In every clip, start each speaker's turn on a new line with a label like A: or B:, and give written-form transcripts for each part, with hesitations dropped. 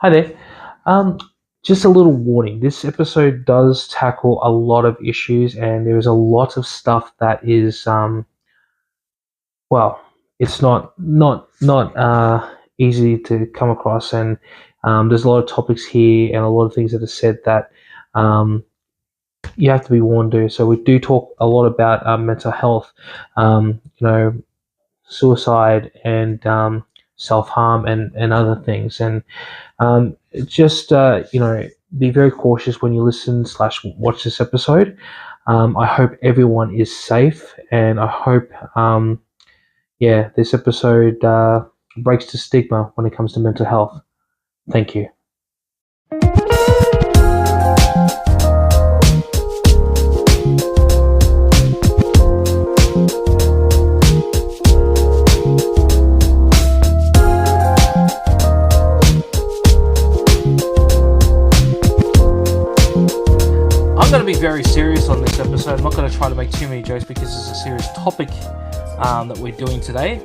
A: Hi there. Um, just a little warning. This episode does tackle a lot of issues, and there is a lot of stuff that is, well, it's not easy to come across, and there's a lot of topics here and a lot of things that are said that um, you have to be warned to. So we do talk a lot about mental health, you know, suicide and self harm and other things, and just be very cautious when you listen slash watch this episode. I hope everyone is safe, and I hope this episode breaks the stigma when it comes to mental health. Thank you. I'm going to be very serious on this episode. I'm not going to try to make too many jokes because it's a serious topic that we're doing today.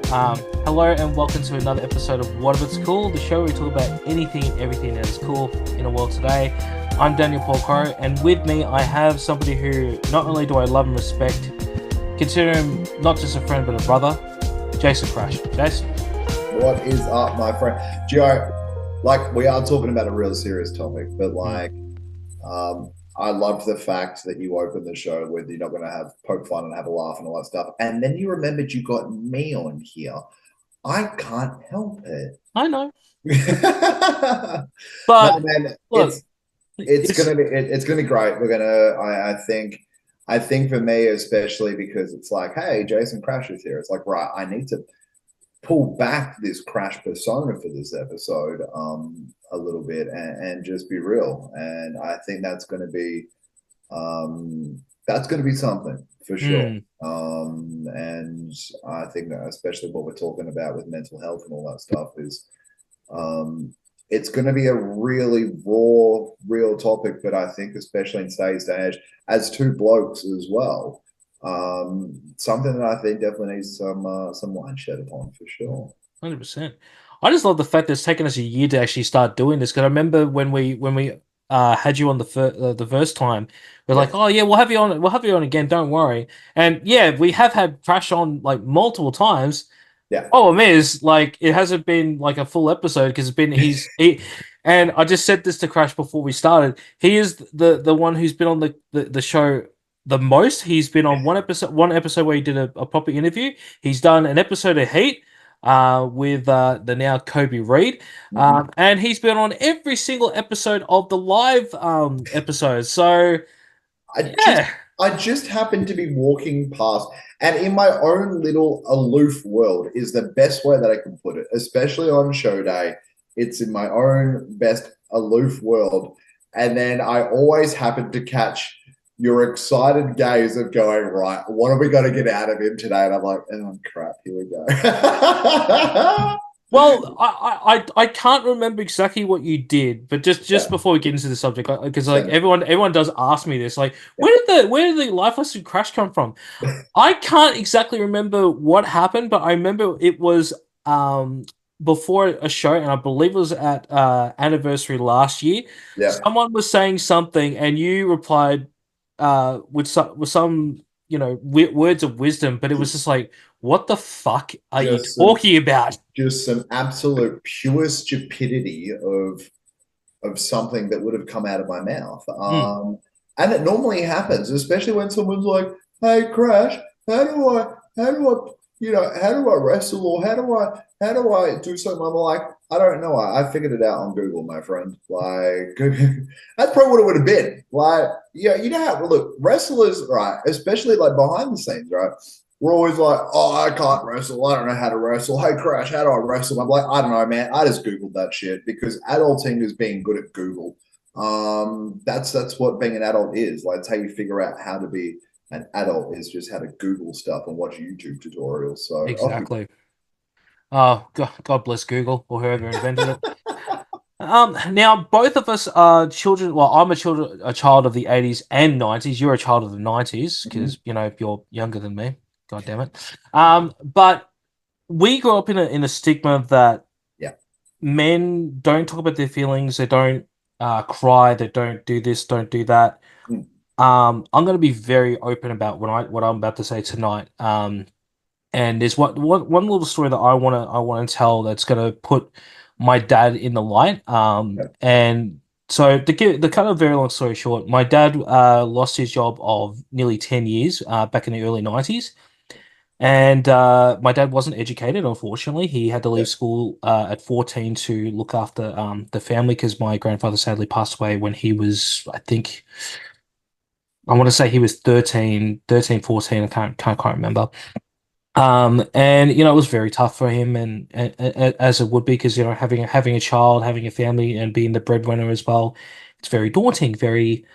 A: Hello and welcome to another episode of What If It's Cool, the show where we talk about anything and everything that is cool in the world today. I'm Daniel Paul Crow, and with me I have somebody who not only do I love and respect, consider him not just a friend but a brother, Jayson Krash. Jason?
B: What is up, my friend? Joe, like, we are talking about a real serious topic, but I love the fact that you opened the show with you're not going to have poke fun and have a laugh and all that stuff. And then you remembered you got me on here. I can't help it.
A: I know. But
B: no, man,
A: look,
B: it's gonna be great. We're gonna I think for me especially, because it's like, hey, Jayson Krash is here. It's like, right, I need to pull back this Krash persona for this episode a little bit and just be real. And I think that's going to be something for sure. And I think that especially what we're talking about with mental health and all that stuff is it's going to be a really real topic. But I think especially in today's day and age, as two blokes as well, something that I think definitely needs some light shed upon for sure.
A: 100%. I just love the fact that it's taken us a year to actually start doing this, because I remember when we had you on the first time, we're like, oh yeah, we'll have you on again, don't worry. And yeah, we have had Krash on like multiple times.
B: Yeah.
A: Problem is, like, it hasn't been like a full episode because it's been he. And I just said this to Krash before we started. He is the one who's been on the show the most. He's been on one episode where he did a proper interview. He's done an episode of Heat with the now Kobe Reed, and he's been on every single episode of the live episode. So
B: I just happened to be walking past, and in my own little aloof world is the best way that I can put it, especially on show day. It's in my own best aloof world. And then I always happen to catch your excited gaze of going, right, what are we going to get out of him today? And I'm like, oh, crap, here we go.
A: Well, I can't remember exactly what you did, but just before we get into the subject, because like everyone does ask me this, like, where did the life lesson Krash come from? I can't exactly remember what happened, but I remember it was before a show, and I believe it was at anniversary last year.
B: Yeah.
A: Someone was saying something, and you replied with some words of wisdom, but it was just like, what the fuck are you talking about?
B: Just some absolute pure stupidity of something that would have come out of my mouth. And it normally happens, especially when someone's like, hey, Krash, how do I wrestle, or how do I do something? I'm like, I don't know. I figured it out on Google, my friend. Like, that's probably what it would have been. Like, yeah, you know how, look, wrestlers, right, especially like behind the scenes, right? We're always like, oh, I can't wrestle. I don't know how to wrestle. Hey, Krash, how do I wrestle? I'm like, I don't know, man. I just Googled that shit because adulting is being good at Google. That's what being an adult is. Like, it's how you figure out how to be an adult, is just how to Google stuff and watch YouTube tutorials. So
A: exactly. Oh, God bless Google or whoever invented it. Now both of us are children. Well, I'm a child of the 80s and 90s. You're a child of the 90s because you're younger than me. God damn it. But we grew up in a stigma that men don't talk about their feelings. They don't cry. They don't do this. Don't do that.
B: Mm.
A: I'm going to be very open about what I'm about to say tonight. And there's one little story that I want to tell that's going to put my dad in the light.
B: Yeah.
A: And so to give the kind of very long story short, my dad lost his job of nearly 10 years back in the early 90s. And my dad wasn't educated, unfortunately. He had to
B: Yeah.
A: leave school at 14 to look after the family because my grandfather sadly passed away when he was, I think, I want to say he was 13, 14. I can't quite remember. And it was very tough for him, and as it would be, because having a child, having a family, and being the breadwinner as well, it's very daunting, very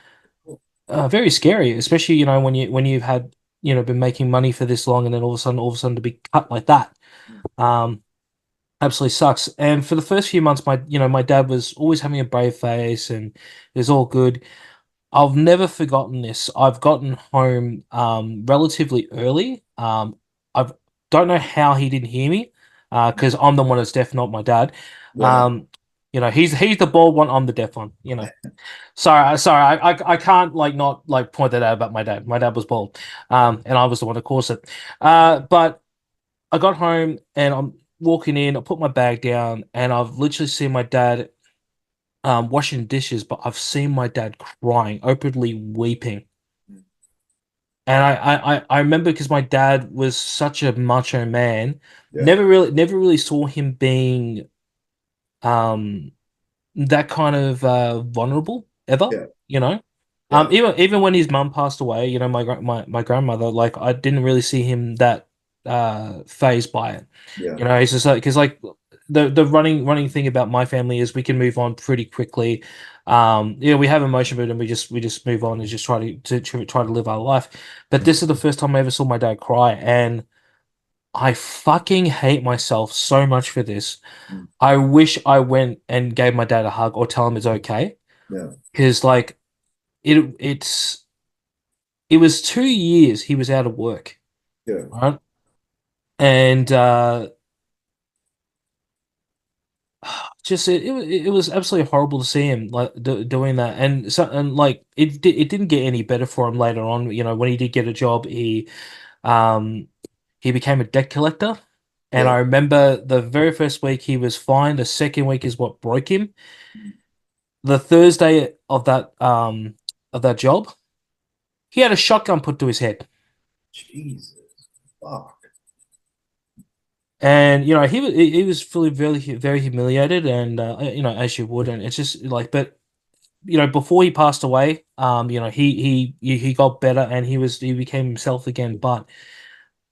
A: scary, especially when you've had been making money for this long, and then all of a sudden to be cut like that.
B: Mm.
A: Um, Absolutely sucks. And for the first few months, my dad was always having a brave face, and it was all good. I've never forgotten this. I've gotten home relatively early. I don't know how he didn't hear me, because I'm the one that's deaf, not my dad.
B: Yeah.
A: Um, he's the bald one, I'm the deaf one. Sorry, I can't like not like point that out about my dad. My dad was bald, and I was the one that caused it. But I got home and I'm walking in. I put my bag down, and I've literally seen my dad washing dishes, but I've seen my dad crying, openly weeping.
B: Mm.
A: And I remember because my dad was such a macho man,
B: Yeah.
A: never really saw him being um that kind of vulnerable ever,
B: Yeah.
A: you know.
B: Yeah.
A: Even when his mum passed away, my grandmother, like I didn't really see him that phased by it.
B: Yeah.
A: It's just like because like the running thing about my family is we can move on pretty quickly. We have emotion, but then we just move on and just try to live our life. But
B: Mm.
A: this is the first time I ever saw my dad cry, and I fucking hate myself so much for this.
B: Mm.
A: I wish I went and gave my dad a hug or tell him it's okay.
B: Yeah.
A: Because like it was 2 years he was out of work,
B: Yeah.
A: right? And just it was absolutely horrible to see him like doing that. And like it didn't get any better for him later on. When he did get a job, um he became a debt collector. And
B: Yeah.
A: I remember the very first week he was fine. The second week is what broke him.
B: Mm.
A: The Thursday of that job, he had a shotgun put to his head.
B: Jesus. Fuck.
A: And he was feeling very very humiliated, and as you would. And it's just like, but before he passed away, he got better, and he became himself again. But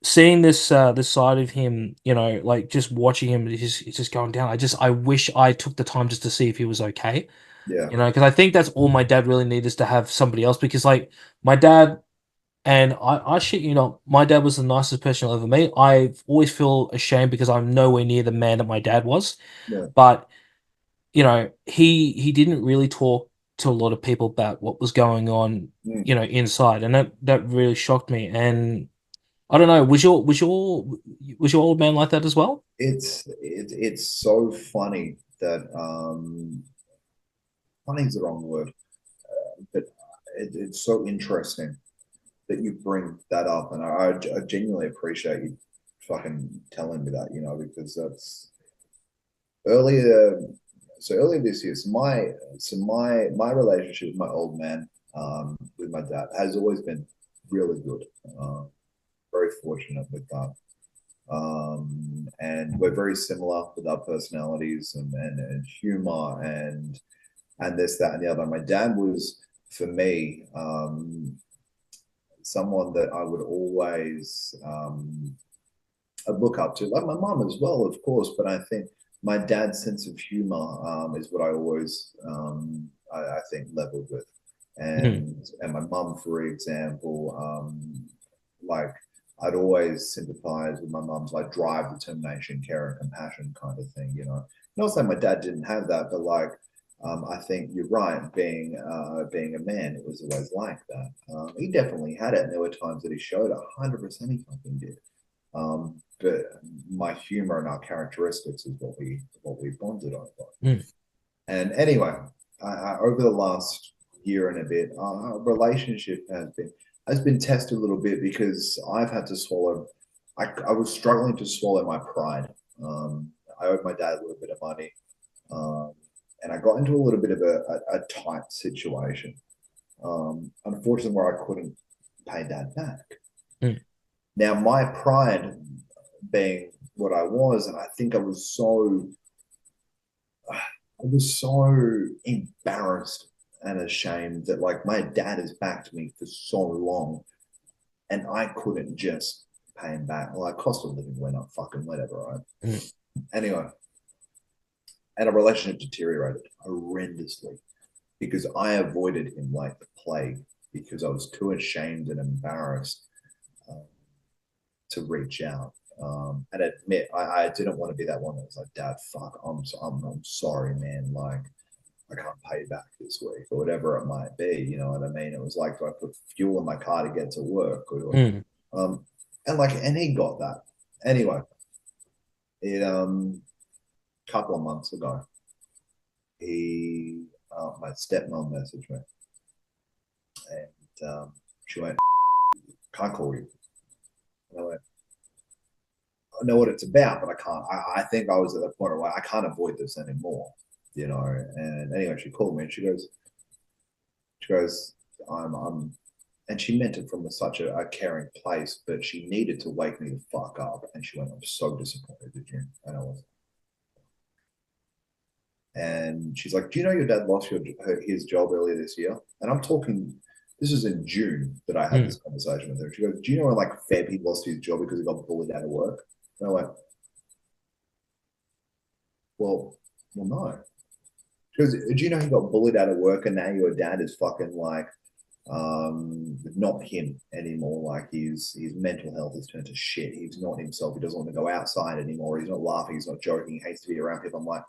A: seeing this side of him, like just watching him, he's just going down. I wish I took the time just to see if he was okay.
B: Yeah.
A: Because I think that's all my dad really needed, is to have somebody else. Because like my dad. And I shit you not, my dad was the nicest person you'll ever meet. I always feel ashamed because I'm nowhere near the man that my dad was.
B: Yeah.
A: But, he didn't really talk to a lot of people about what was going on,
B: Mm.
A: inside. And that really shocked me. And I don't know, was your old man like that as well?
B: It's so funny that funny is the wrong word, but it's so interesting that you bring that up, and I genuinely appreciate you fucking telling me that, because that's earlier. So earlier this year, so my relationship with my old man, with my dad, has always been really good. Very fortunate with that. And we're very similar with our personalities and humor and this, that, and the other. My dad was, for me, someone that I would always look up to, like my mom as well, of course. But I think my dad's sense of humor is what I always, I think, leveled with.
A: Mm.
B: And my mum, for example, like I'd always sympathize with my mum's like drive, determination, care, and compassion kind of thing. Not saying my dad didn't have that, but like I think you're right. Being a man, it was always like that. He definitely had it, and there were times that he showed 100% he fucking did. But my humor and our characteristics is what we bonded over.
A: Mm.
B: And anyway, over the last year and a bit, our relationship has been tested a little bit because I've had to swallow. I was struggling to swallow my pride. I owed my dad a little bit of money, um, and I got into a little bit of a tight situation. Unfortunately, where I couldn't pay dad back.
A: Mm.
B: Now, my pride being what I was, and I think I was so embarrassed and ashamed that like my dad has backed me for so long and I couldn't just pay him back. Like cost of living went up, fucking whatever, right?
A: Mm.
B: Anyway, and our relationship deteriorated horrendously because I avoided him like the plague because I was too ashamed and embarrassed um, to reach out and admit I didn't want to be that one that was like, Dad, fuck, I'm sorry, man. Like, I can't pay back this week or whatever it might be. You know what I mean? It was like, do I put fuel in my car to get to work? Or,
A: Mm.
B: and he got that. Anyway, it couple of months ago, he my stepmom messaged me and she went, can't call you. And I went, I know what it's about, but I can't. I think I was at the point where I can't avoid this anymore, you know. And anyway, she called me and she goes, I'm, and she meant it from such a caring place, but she needed to wake me the fuck up. And she went, I'm so disappointed in you. And I was, and she's like, do you know your dad lost his job earlier this year? And I'm talking, this is in June that I had
A: Mm.
B: this conversation with her. She goes, do you know in like Feb he lost his job because he got bullied out of work? And I went, well, no. She goes, do you know he got bullied out of work and now your dad is fucking like not him anymore. Like his mental health has turned to shit. He's not himself. He doesn't want to go outside anymore. He's not laughing. He's not joking. He hates to be around people. I'm like,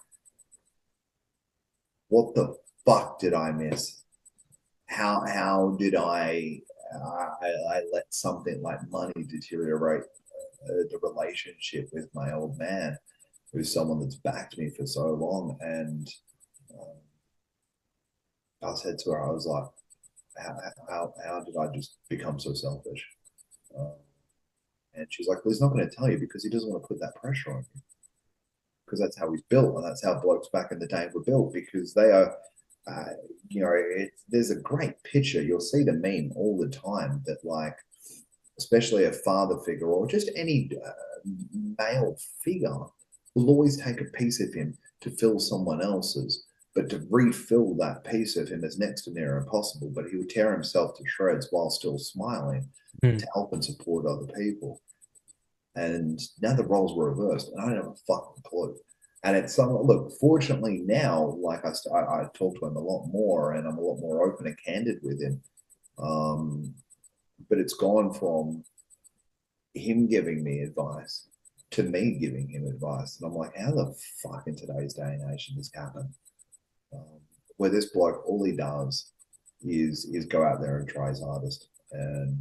B: what the fuck did I miss? How did I let something like money deteriorate the relationship with my old man, who's someone that's backed me for so long? And um, I said to her, I was like, how did I just become so selfish? Um, and she's like, well, he's not going to tell you because he doesn't want to put that pressure on you. Because that's how he's built, and that's how blokes back in the day were built. Because they are, you know, there's a great picture. You'll see the meme all the time that, like, especially a father figure or just any male figure will always take a piece of him to fill someone else's. But to refill that piece of him is next to near impossible. But he would tear himself to shreds while still smiling
A: Mm.
B: to help and support other people. And now the roles were reversed, and I don't have a fucking clue. And it's some look. Fortunately, now like I talk to him a lot more, and I'm a lot more open and candid with him. Um, but it's gone from him giving me advice to me giving him advice, and I'm like, how the fuck in today's day and age did this happen? Where this bloke, all he does is go out there and try his hardest, and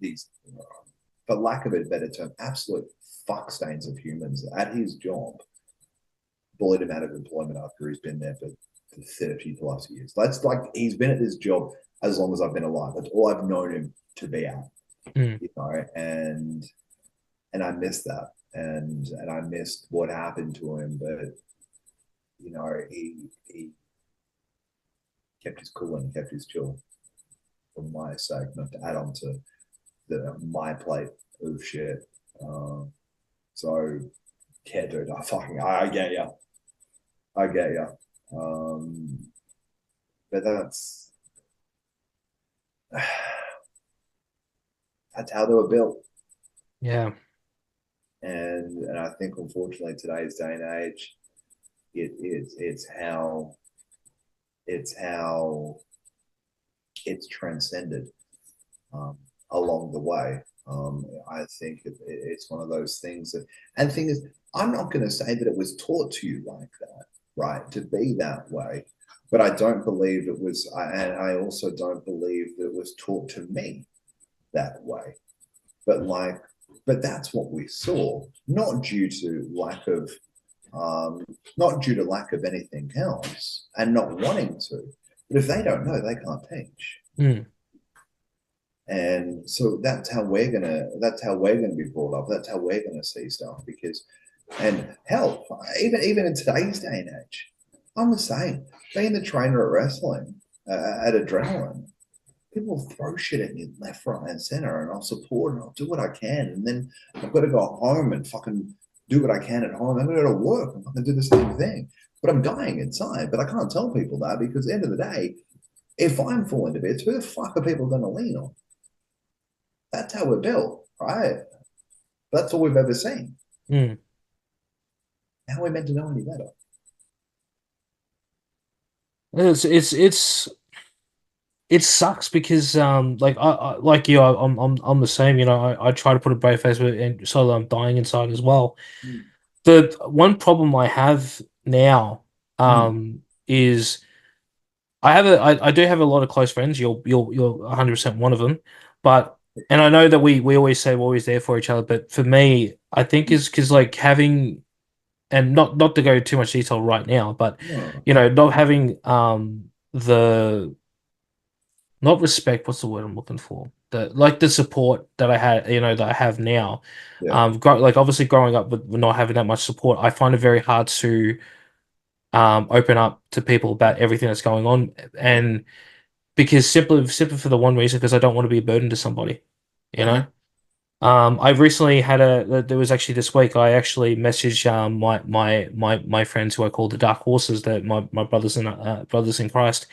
B: these, for lack of a better term, absolute fuck stains of humans at his job bullied him out of employment after he's been there for 30 plus years. That's like he's been at this job as long as I've been alive. That's all I've known him to be at,
A: Mm.
B: you know, and I missed that. And I missed what happened to him, but you know, he kept his cool and kept his chill for my sake, not to add on to my plate of shit. So yeah, dude, I get you. I get you. But that's how they were built.
A: Yeah.
B: And I think unfortunately today's day and age, it's how it's transcended along the way. I think it's one of those things that, and the thing is, I'm not going to say that it was taught to you like that, right? To be that way, but I don't believe it was, and I also don't believe that it was taught to me that way. But like But that's what we saw, not due to not due to lack of anything else and not wanting to. But if they don't know, they can't teach.
A: Mm.
B: And so that's how we're gonna be brought up. That's how we're gonna see stuff. Because and hell, even in today's day and age, I'm the same. Being the trainer at wrestling, at Adrenaline, people throw shit at me left, right, and center, and I'll support and I'll do what I can. And then I've got to go home and fucking do what I can at home. I'm going to go to work and fucking do the same thing. But I'm dying inside. But I can't tell people that because at the end of the day, if I'm falling to bits, who the fuck are people going to lean on? That's how we're built, right? That's all we've ever seen.
A: Mm.
B: How are we meant to know any better?
A: It's it sucks because like I like you, I'm the same. You know, I try to put a brave face with it, and so I'm dying inside as well.
B: Mm.
A: The one problem I have now
B: Mm.
A: is I do have a lot of close friends. You're 100% one of them, but and I know that we always say we're always there for each other, but for me, I think is because like having and not to go too much detail right now, but
B: No.
A: you know, not having the not respect, what's the word I'm looking for? The like the support that I had, you know, that I have now.
B: Yeah.
A: Like obviously growing up with not having that much support, I find it very hard to open up to people about everything that's going on,
B: Yeah.
A: and because simply for the one reason, because I don't want to be a burden to somebody, you
B: Yeah.
A: know. I've recently had there was actually this week I actually messaged my friends who I call the Dark Horses, that my brothers in Christ,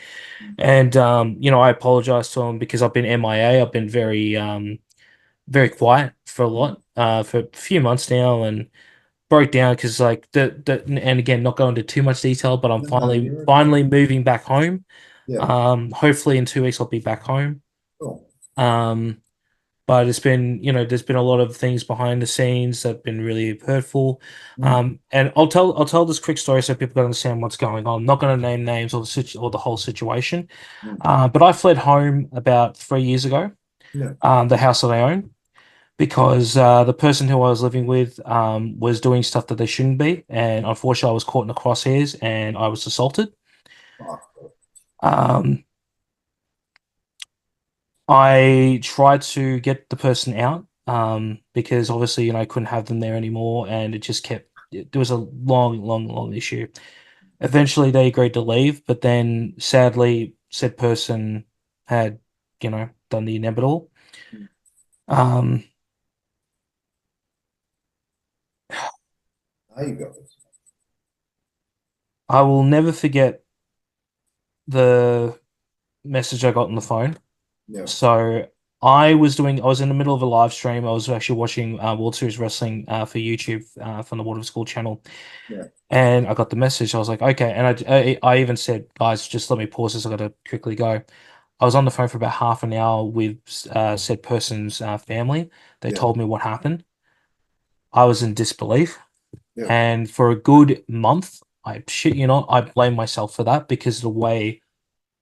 A: and you know, I apologize to them because I've been MIA. I've been very quiet for a
B: Mm.
A: lot for a few months now, and broke down because like the and again, not going into too much detail, but I'm
B: No,
A: finally
B: you're okay.
A: finally moving back home.
B: Yeah.
A: Hopefully in 2 weeks I'll be back home.
B: Cool.
A: Um, but it's been, you know, there's been a lot of things behind the scenes that have been really hurtful.
B: Mm.
A: And I'll tell this quick story so people can understand what's going on. I'm not going to name names or or the whole situation.
B: Mm.
A: But I fled home about 3 years ago,
B: Yeah.
A: the house that I own, because the person who I was living with was doing stuff that they shouldn't be, and unfortunately I was caught in the crosshairs and I was assaulted.
B: Fuck.
A: Um, I tried to get the person out because obviously, you know, I couldn't have them there anymore, and it just kept. There was a long issue. Eventually, they agreed to leave, but then sadly, said person had, you know, done the inevitable.
B: Mm.
A: Um,
B: How you got this?
A: I will never forget the message I got on the phone.
B: Yeah.
A: So I was in the middle of a live stream. I was actually watching World Series Wrestling for YouTube from the World of School channel,
B: Yeah.
A: and I got the message. I was like, okay, and I even said, guys, just let me pause this. I got to quickly go. I was on the phone for about half an hour with said person's family. They
B: Yeah.
A: told me what happened. I was in disbelief,
B: Yeah.
A: and for a good month, I shit you not, I blame myself for that because of the way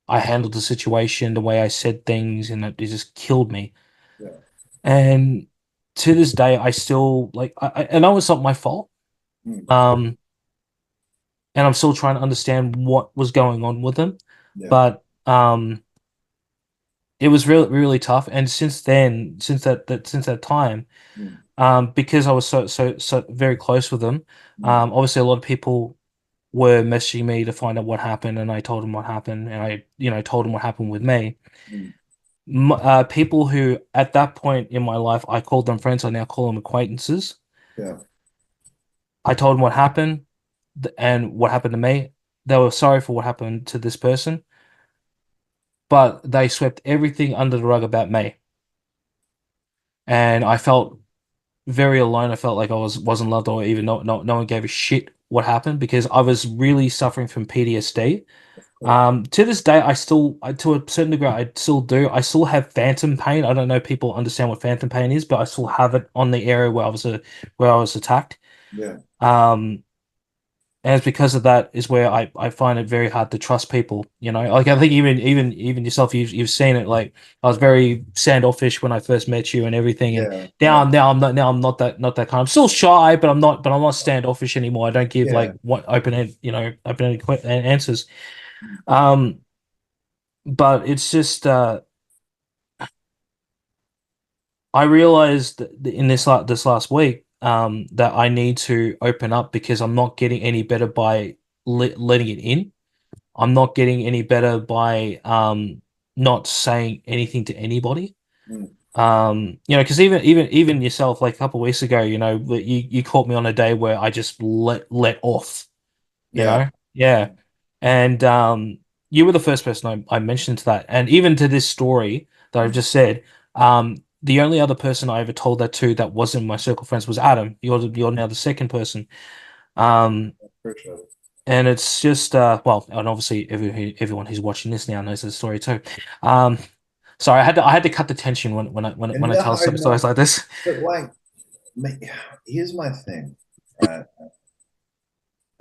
A: I handled the situation, the way I said things, and it just killed me.
B: Yeah.
A: And to this day, I still like, I know it's not my fault.
B: Mm.
A: Um, and I'm still trying to understand what was going on with them.
B: Yeah.
A: But it was really tough. And since then, since that time,
B: Mm.
A: because I was so very close with them,
B: Mm.
A: obviously a lot of people were messaging me to find out what happened, and I told them what happened, and I, you know, told them what happened with me.
B: Mm.
A: People who at that point in my life I called them friends, I now call them acquaintances.
B: Yeah.
A: I told them what happened and what happened to me. They were sorry for what happened to this person, but they swept everything under the rug about me. And I felt very alone. I felt like I wasn't loved, or even no one gave a shit what happened, because I was really suffering from PTSD.
B: Cool.
A: To this day, to a certain degree, I still do. I still have phantom pain. I don't know if people understand what phantom pain is, but I still have it on the area where I was attacked.
B: Yeah.
A: Um, And it's because of that is where I find it very hard to trust people, you know. Like I think even yourself, you've seen it. Like I was very standoffish when I first met you and everything, and
B: Yeah, yeah,
A: now I'm not that kind. I'm still shy, but I'm not standoffish anymore. I don't give
B: yeah.
A: like what open-ended answers. Um, but it's just I realized that in this last week that I need to open up because I'm not getting any better by letting it in. I'm not getting any better by not saying anything to anybody.
B: Mm,
A: Because even yourself, like a couple of weeks ago, you caught me on a day where I just let off,
B: yeah.
A: yeah, and you were the first person I mentioned to that, and even to this story that I've
B: Mm,
A: just said, the only other person I ever told that to that wasn't my circle of friends was Adam. You're now the second person. Um,
B: appreciate it.
A: And it's just well, and obviously everyone who's watching this now knows the story too. Um, sorry, I had to cut the tension
B: And
A: when I
B: no,
A: tell stories
B: no,
A: like this.
B: but like, here's my thing, right?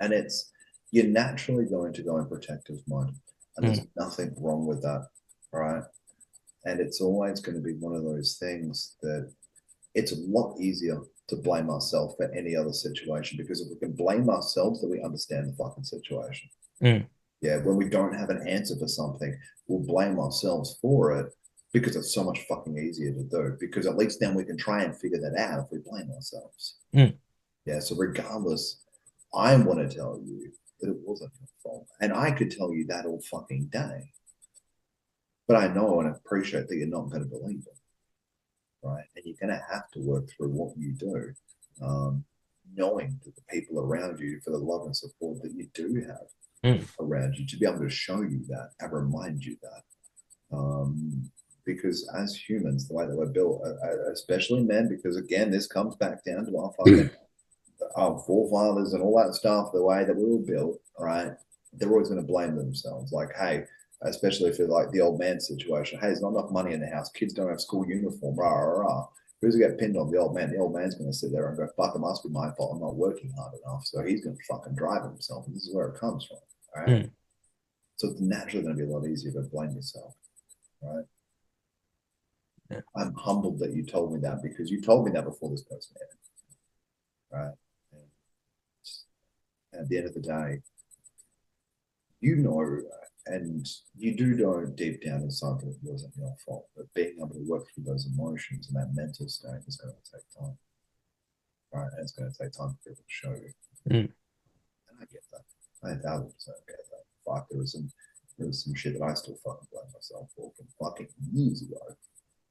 B: And it's you're naturally going to go in protective mode, and
A: Mm,
B: there's nothing wrong with that, right? And it's always going to be one of those things that it's a lot easier to blame ourselves for any other situation because if we can blame ourselves, then we understand the fucking situation.
A: mm,
B: Yeah, when we don't have an answer for something, we'll blame ourselves for it because it's so much fucking easier to do. Because at least then we can try and figure that out if we blame ourselves.
A: mm,
B: Yeah, so regardless, I want to tell you that it wasn't your fault. And I could tell you that all fucking day. But I know and appreciate that you're not going to believe it, right? And you're going to have to work through what you do, knowing that the people around you, for the love and support that you do have
A: mm.
B: around you, to be able to show you that and remind you that. Because as humans, the way that we're built, especially men, because again, this comes back down to our fucking our forefathers and all that stuff, the way that we were built, right? They're always going to blame themselves. Like, hey, especially if they're like the old man situation. Hey, there's not enough money in the house. Kids don't have school uniform. Rah, rah, rah. Who's going to get pinned on the old man? The old man's going to sit there and go, fuck, it must be my fault. I'm not working hard enough. So he's going to fucking drive himself. And this is where it comes from. All right.
A: Mm.
B: So it's naturally going to be a lot easier to blame yourself. Right.
A: Yeah.
B: I'm humbled that you told me that because you told me that before this person happened. Right. And at the end of the day, you know, and you do know deep down inside that it wasn't your fault, but being able to work through those emotions and that mental state is going to take time, right? And it's going to take time for people to show you.
A: Mm.
B: And I get that. I 1,000% get that. Fuck, there was some shit that I still fucking blame myself for from fucking years ago.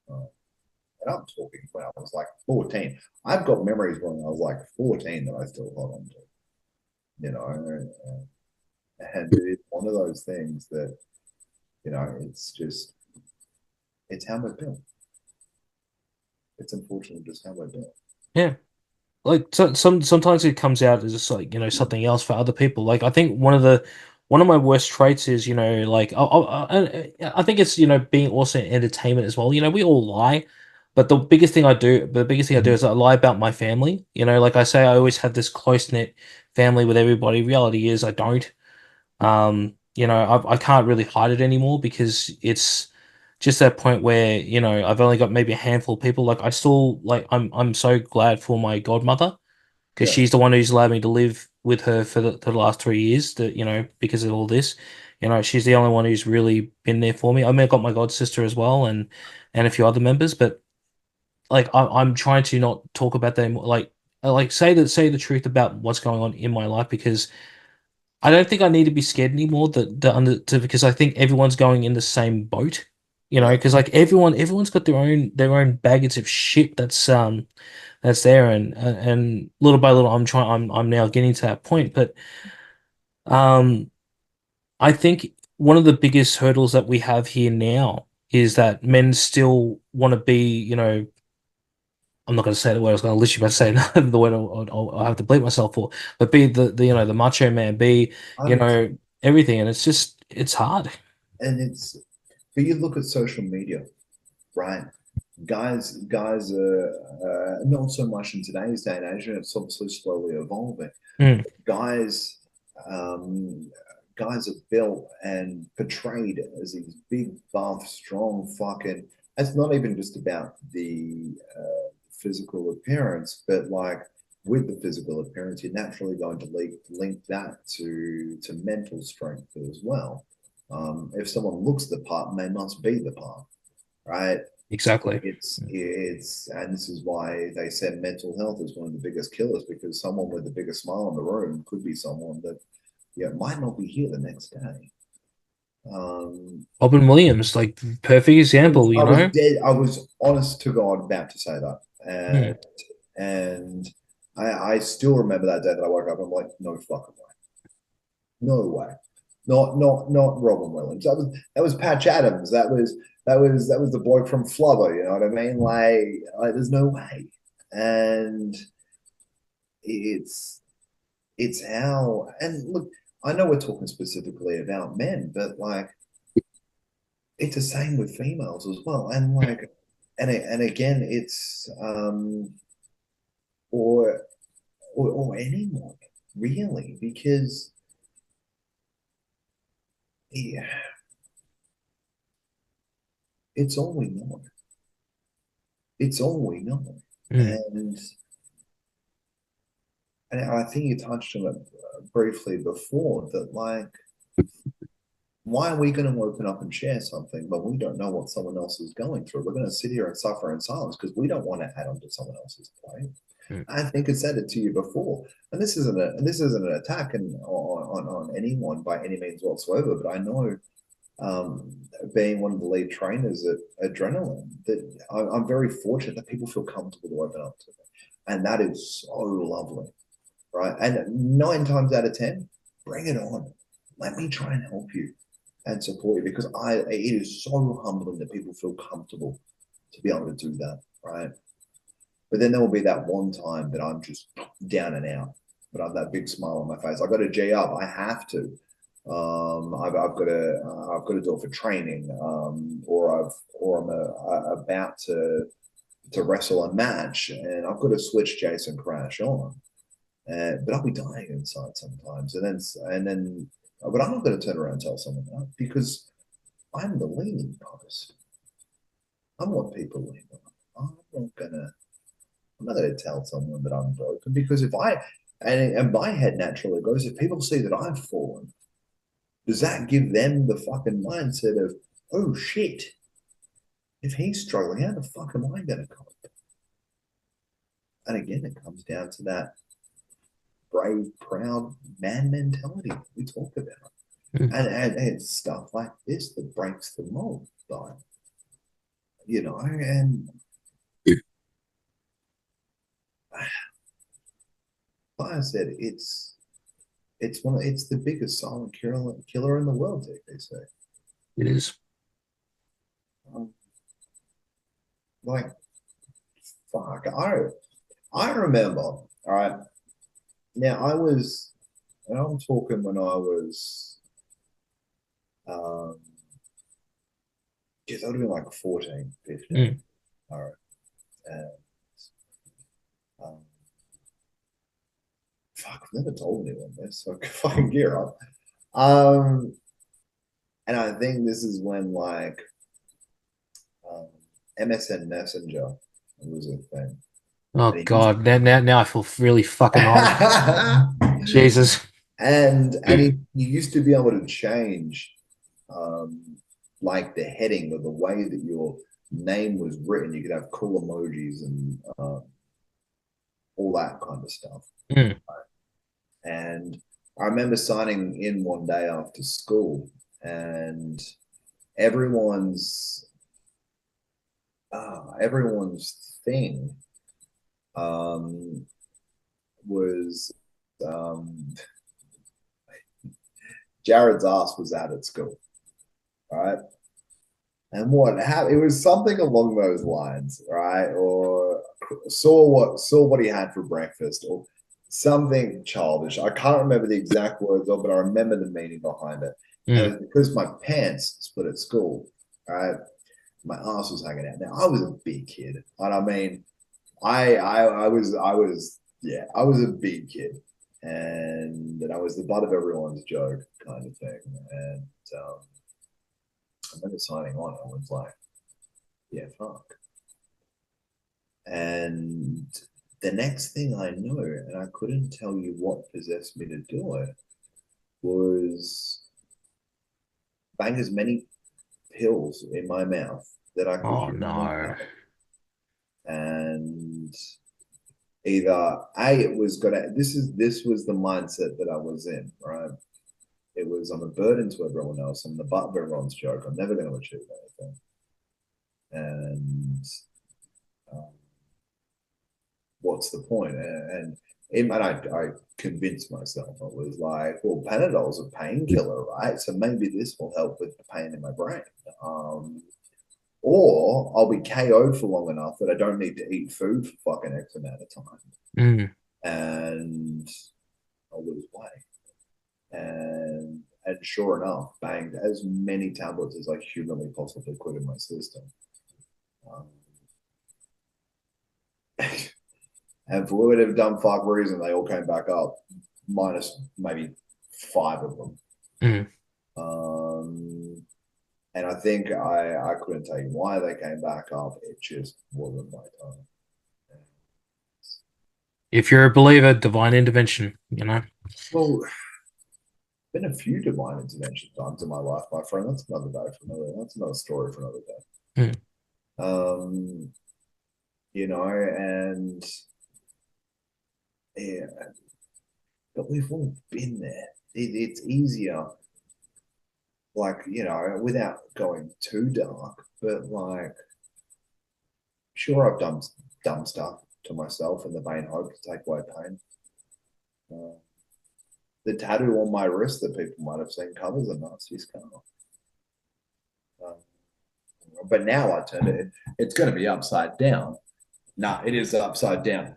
B: And I'm talking when I was like 14. I've got memories when I was like 14 that I still hold on to, you know. And it's one of those things that, it's just, it's how we're built. It's unfortunately just how we're built.
A: Yeah. Like sometimes it comes out as just like something else for other people. Like I think one of my worst traits is like I think it's being also in entertainment as well. We all lie, but the biggest thing I do is I lie about my family. Like I say, I always have this close knit family with everybody. Reality is I don't. I can't really hide it anymore because it's just that point where I've only got maybe a handful of people. Like I still like I'm so glad for my godmother because
B: Yeah.
A: she's the one who's allowed me to live with her for the last 3 years. That because of all this, she's the only one who's really been there for me. I mean, I've got my god sister as well, and a few other members, but like I'm trying to not talk about them. Like say the truth about what's going on in my life because I don't think I need to be scared anymore because I think everyone's going in the same boat.
B: Yeah.
A: Because like everyone's got their own baggage of shit that's there, and little by little I'm now getting to that point. But um, I think one of the biggest hurdles that we have here now is that men still want to be, I'm not going to say the word I was going to literally about to say the word I'll have to bleep myself for, but be the the macho man, be you
B: I'm,
A: know everything, and it's hard.
B: and but you look at social media, right? Guys are not so much in today's day and age, and it's obviously slowly evolving.
A: Mm,
B: Guys um, guys are built and portrayed as these big, buff, strong fucking. It's not even just about the physical appearance, but like with the physical appearance, you're naturally going to link that to mental strength as well. If someone looks the part, they must be the part, right?
A: Exactly.
B: And this is why they said mental health is one of the biggest killers, because someone with the biggest smile in the room could be someone that might not be here the next day.
A: Robin Williams, like perfect example,
B: I
A: you
B: was
A: know?
B: dead. I was honest to God about to say that,
A: Mm.
B: and I still remember that day that I woke up. I'm like, no fucking way, no way, not Robin Williams. That was Patch Adams. That was the bloke from Flubber. You know what I mean? Like there's no way, and it's it's how. And look, I know we're talking specifically about men, but like it's the same with females as well. And like, and again, it's or or anyone really, because yeah, it's all we know. It's all we know,
A: Mm.
B: and and I think you touched on it briefly before that, like, why are we going to open up and share something but we don't know what someone else is going through? We're going to sit here and suffer in silence because we don't want to add on to someone else's plate.
A: Mm.
B: I think I said it to you before, and this isn't an attack on anyone by any means whatsoever. But I know, being one of the lead trainers at Adrenaline, that I'm very fortunate that people feel comfortable to open up to me, and that is so lovely, right? And 9 times out of 10, bring it on. Let me try and help you and support you, because it is so humbling that people feel comfortable to be able to do that, right? But then there will be that one time that I'm just down and out, but I have that big smile on my face. I got to G up. I have to. I've got to do it for training, or I'm about to wrestle a match, and I've got to switch Jayson Krash on. But I'll be dying inside sometimes, but I'm not going to turn around and tell someone that, because I'm the leaning post. I'm what people lean on. I'm not going to tell someone that I'm broken, because if I, and my head naturally goes, if people see that I've fallen, does that give them the fucking mindset of, oh shit, if he's struggling, how the fuck am I going to cope? And again, it comes down to that brave, proud man mentality we talk about.
A: Mm.
B: And it's stuff like this that breaks the mold, but and like I said, it's the biggest silent killer in the world, they say.
A: It is.
B: Um, like, fuck, I remember. All right, now and I'm talking when I was, um, geez, I would have been like 14, 15.
A: Mm.
B: All right, and um, fuck, I've never told anyone this, so fucking gear up. Um, and I think this is when like um, MSN Messenger was a thing.
A: Oh
B: And
A: God, now I feel really fucking old. Jesus.
B: you used to be able to change, um, like the heading or the way that your name was written. You could have cool emojis and all that kind of stuff.
A: Mm.
B: And I remember signing in one day after school, and everyone's everyone's thing, um, was, um, Jared's ass was out at school, right? And what happened? It was something along those lines, right? Or saw what he had for breakfast, or something childish. I can't remember the exact words of, but I remember the meaning behind it. And it
A: Mm.
B: was because my pants split at school, right? My ass was hanging out. Now I was a big kid, and I mean, I was yeah, I was a big kid. and I was the butt of everyone's joke kind of thing. And I remember signing on. I was like, yeah, fuck. And the next thing I know, and I couldn't tell you what possessed me to do it, was bang as many pills in my mouth that I could
A: Oh
B: humanly
A: no.
B: carry. And either A, it was gonna this was the mindset that I was in, right? It was I'm a burden to everyone else, I'm the butt of everyone's joke, I'm never gonna achieve anything. And um, what's the point? And I convinced myself. I was like, well, Panadol's a painkiller, right? So maybe this will help with the pain in my brain. Or I'll be KO'd for long enough that I don't need to eat food for fucking X amount of time.
A: Mm.
B: And I'll lose weight. And sure enough, banged as many tablets as I humanly possibly could in my system. Um, and for whatever dumb fuck reason, they all came back up, minus maybe 5 of them.
A: Mm.
B: And I think I couldn't tell you why they came back up. It just wasn't my time.
A: If you're a believer, divine intervention, you know.
B: Well, been a few divine intervention times in my life, my friend. That's another day for another. That's another story for another day.
A: Mm.
B: Um, and yeah, but we've all been there. It's easier, like without going too dark, but like, sure, I've done dumb stuff to myself in the vain hope to take away pain. The tattoo on my wrist that people might have seen covers a Nazi scar. Um, but now I turned it, it's going to be upside down. No, it is upside down.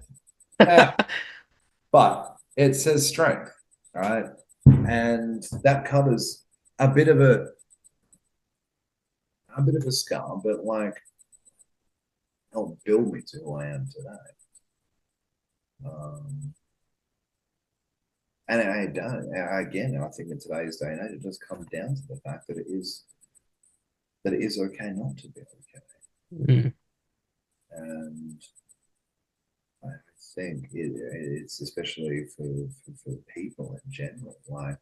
B: But it says strength, right? And that covers a bit of a scar, but like helped build me to who I am today. And I don't. Again, I think in today's day and age, it just comes down to the fact that it is okay not to be okay.
A: Mm.
B: And I think it's especially for people in general, like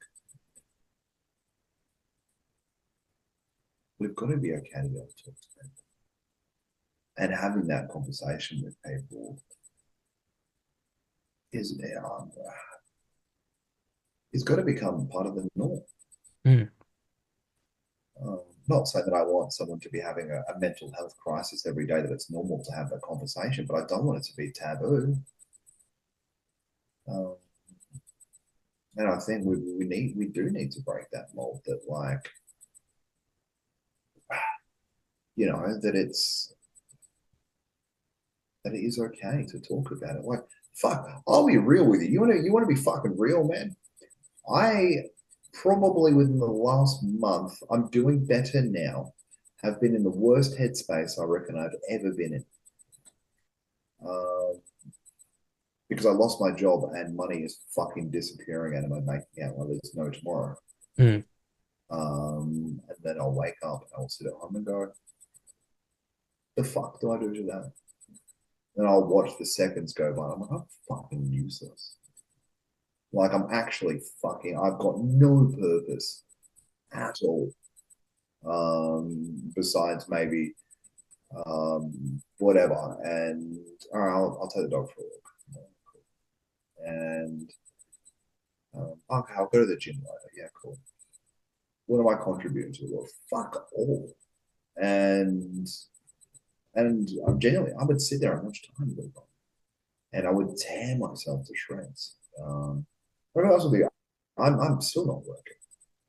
B: we've got to be okay to be able to talk to people. And having that conversation with people is it's got to become part of the norm.
A: Mm.
B: Not saying that I want someone to be having a mental health crisis every day, that it's normal to have that conversation, but I don't want it to be taboo. And I think we do need to break that mold that, like, that it is okay to talk about it. Like, fuck, I'll be real with you. You want to be fucking real, man? I probably within the last month, I'm doing better now, have been in the worst headspace I reckon I've ever been in. Because I lost my job and money is fucking disappearing out of my bank account. Well, there's no tomorrow.
A: Mm.
B: And then I'll wake up and I'll sit at home and go, the fuck do I do today? Then I'll watch the seconds go by. I'm like, I'm fucking useless. Like, I'm actually fucking, I've got no purpose at all. Besides maybe whatever. And all right, I'll take the dog for a walk. And okay, I'll go to the gym later. Yeah, cool. What am I contributing to? Well, fuck all. And I'm genuinely, I would sit there and watch time go by, and I would tear myself to shreds. What else would be? I'm still not working.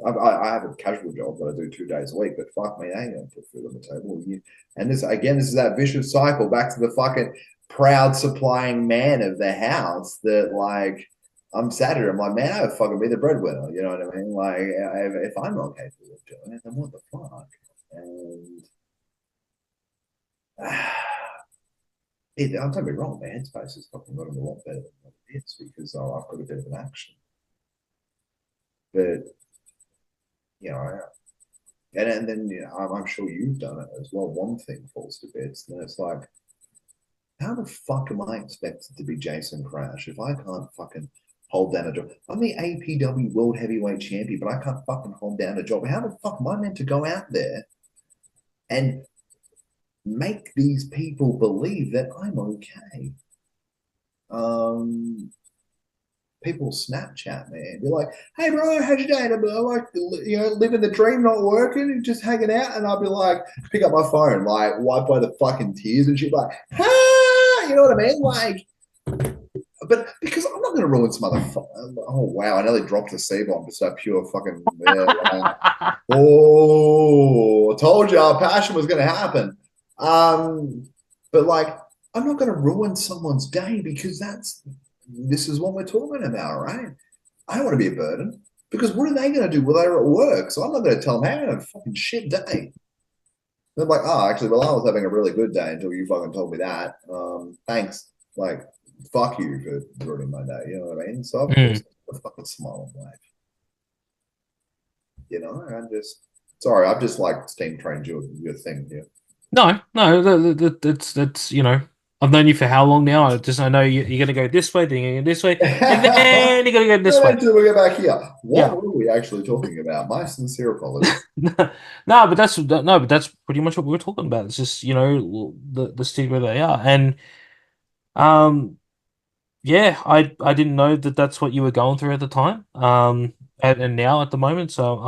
B: I have a casual job that I do 2 days a week, but fuck me, I ain't gonna put food on the table. And this is that vicious cycle back to the fucking proud supplying man of the house that, like, I'm sat here, I'm like, man, I would fucking be the breadwinner. You know what I mean? Like, if I'm not capable of doing it, then what the fuck? And Don't get me wrong, my headspace is fucking running a lot better than what it is because I've got a bit of an action. But you know, and then I'm sure you've done it as well. One thing falls to bits, and it's like, how the fuck am I expected to be Jayson Krash if I can't fucking hold down a job? I'm the APW World Heavyweight Champion, but I can't fucking hold down a job. How the fuck am I meant to go out there and make these people believe that I'm okay? Um, People Snapchat, man. Be like, "Hey, bro, how's your day?" And I'll be like, living the dream, not working, and just hanging out. And I'll be like, pick up my phone, like, wipe by the fucking tears, and she'd be like, "Ah," you know what I mean? Like, but because I'm not going to ruin some other. Oh wow, I nearly dropped a C bomb. Just that pure fucking. Yeah, oh, I told you our passion was going to happen. Um, but like, I'm not going to ruin someone's day because this is what we're talking about, right? I don't want to be a burden because what are they going to do while they're at work? So I'm not going to tell them, hey, I had a fucking shit day. They're like, oh, actually, well, I was having a really good day until you fucking told me that. Thanks. Like, fuck you for ruining my day. You know what I mean? So of course, a fucking smile on life. You know, sorry, I've just like steam trained your thing here.
A: No, no, that's I've known you for how long now? I know you're gonna go this way, then you're gonna go this way, and then you're gonna go this way.
B: Until we get back here, what
A: Yeah.
B: were we actually talking about? My sincere apologies.
A: No, but that's pretty much what we were talking about. It's just the stigma they are, and um yeah, I didn't know that that's what you were going through at the time, and now at the moment. So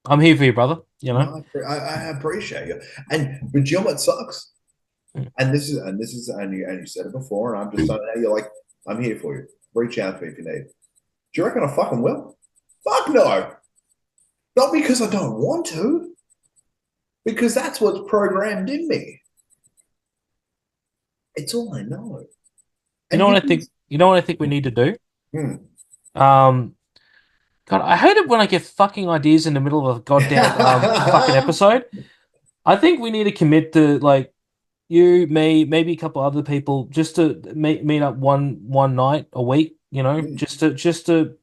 A: I'm here for you, brother. You know.
B: No, I appreciate you. But you know what sucks?
A: Mm.
B: And you said it before, and I'm just saying, hey, you're like, I'm here for you. Reach out to me if you need. Do you reckon I fucking will? Fuck no. Not because I don't want to, because that's what's programmed in me. It's all I know.
A: You know
B: And
A: what I think? You know what I think we need to do?
B: hmm.
A: Um, God, I hate it when I get fucking ideas in the middle of a goddamn fucking episode. I think we need to commit to like you, me, maybe a couple other people, just to meet up one night a week. Just to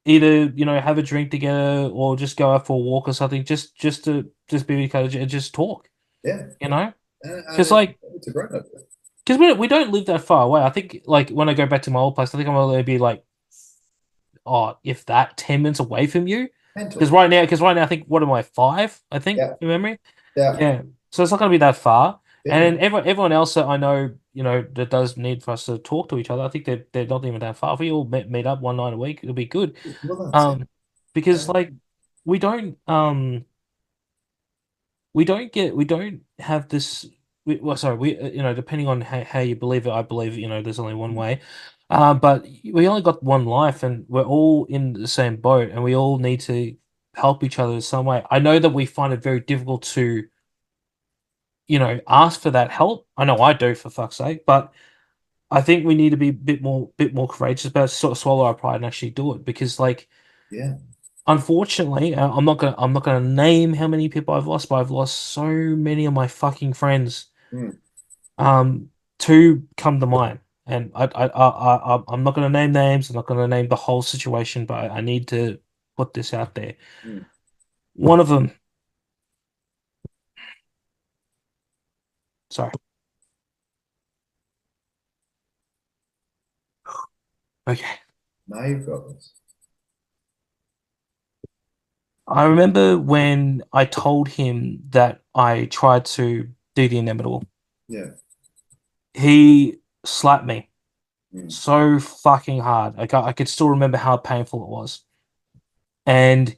A: either have a drink together or just go out for a walk or something. Just be kind of and just talk.
B: Yeah,
A: You know, because
B: and
A: like
B: it's a great idea.
A: because we don't live that far away. I think like when I go back to my old place, I think I'm gonna be like, oh, if that 10 minutes away from you.
B: Mentally.
A: Because right now, I think what am I 5? I think
B: Yeah,
A: from memory.
B: yeah,
A: Yeah, so it's not going to be that far. And
B: yeah.
A: then everyone else that I know, that does need for us to talk to each other. I think they're not even that far. If we all meet up one night a week, it'll be good.
B: Well, that's it.
A: Um, because
B: Uh,
A: like we don't we don't have this. Well, sorry, depending on how you believe it, I believe there's only one way. But we only got one life, and we're all in the same boat, and we all need to help each other in some way. I know that we find it very difficult to ask for that help. I know I do, for fuck's sake, but I think we need to be a bit more courageous about it, sort of swallow our pride and actually do it because, like,
B: yeah.
A: unfortunately, I'm not gonna name how many people I've lost, but I've lost so many of my fucking friends.
B: Mm,
A: Two come to mind, and I'm not gonna name names. I'm not gonna name the whole situation, but I need to put this out there.
B: mm.
A: One of them, sorry, okay.
B: Now you've got this.
A: I remember when I told him that I tried to do the inevitable.
B: Yeah.
A: He slapped me
B: Mm,
A: so fucking hard. I could still remember how painful it was. And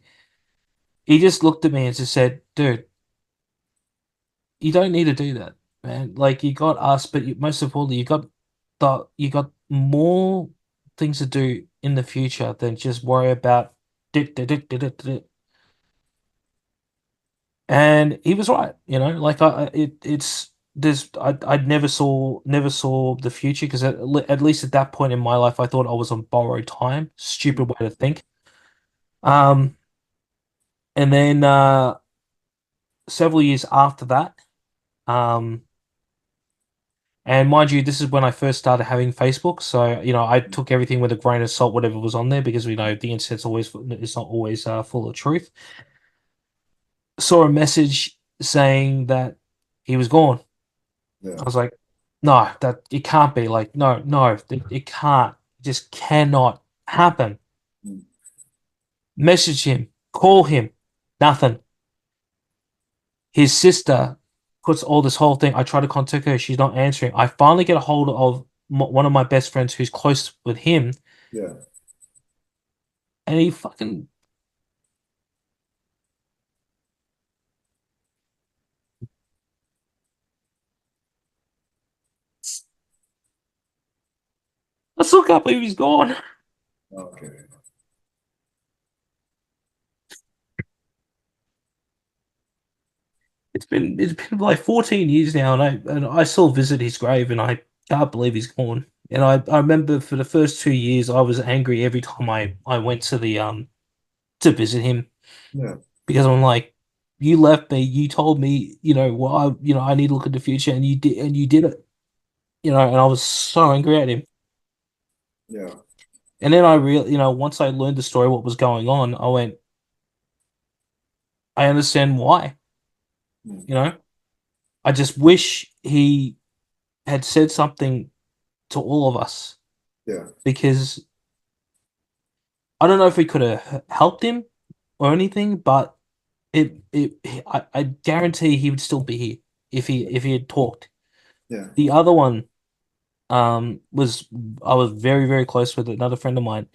A: he just looked at me and just said, dude, you don't need to do that, man. Like you got us, but most importantly, you got more things to do in the future than just worry about dit, dit, dit, dit, dit, dit. And he was right, like it's there's I never saw the future because at least at that point in my life I thought I was on borrowed time.
B: mm,
A: Stupid way to think. Um, and then several years after that, um, And mind you, this is when I first started having Facebook. So, I took everything with a grain of salt, whatever was on there, because we know the internet's always, it's not always full of truth. Saw a message saying that he was gone.
B: Yeah.
A: I was like, no, that it can't be. Like, no, no, it can't. It just cannot happen.
B: Mm.
A: Message him, call him, nothing. His sister puts all this whole thing. I try to contact her, she's not answering. I finally get a hold of one of my best friends who's close with him,
B: Yeah.
A: and he fucking. I still can't believe he's gone.
B: Okay.
A: It's been like 14 years now, and I still visit his grave, and I can't believe he's gone. And I remember for the first 2 years, I was angry every time I went to the to visit him,
B: Yeah.
A: because I'm like, you left me, you told me, well, I need to look at the future, and you did it, and I was so angry at him.
B: Yeah.
A: And then I really, once I learned the story, what was going on, I went, I understand why,
B: Mm.
A: you know. I just wish he had said something to all of us,
B: Yeah.
A: because I don't know if we could have helped him or anything, but I guarantee he would still be here if he had talked.
B: Yeah.
A: The other one was I was very, very close with another friend of mine,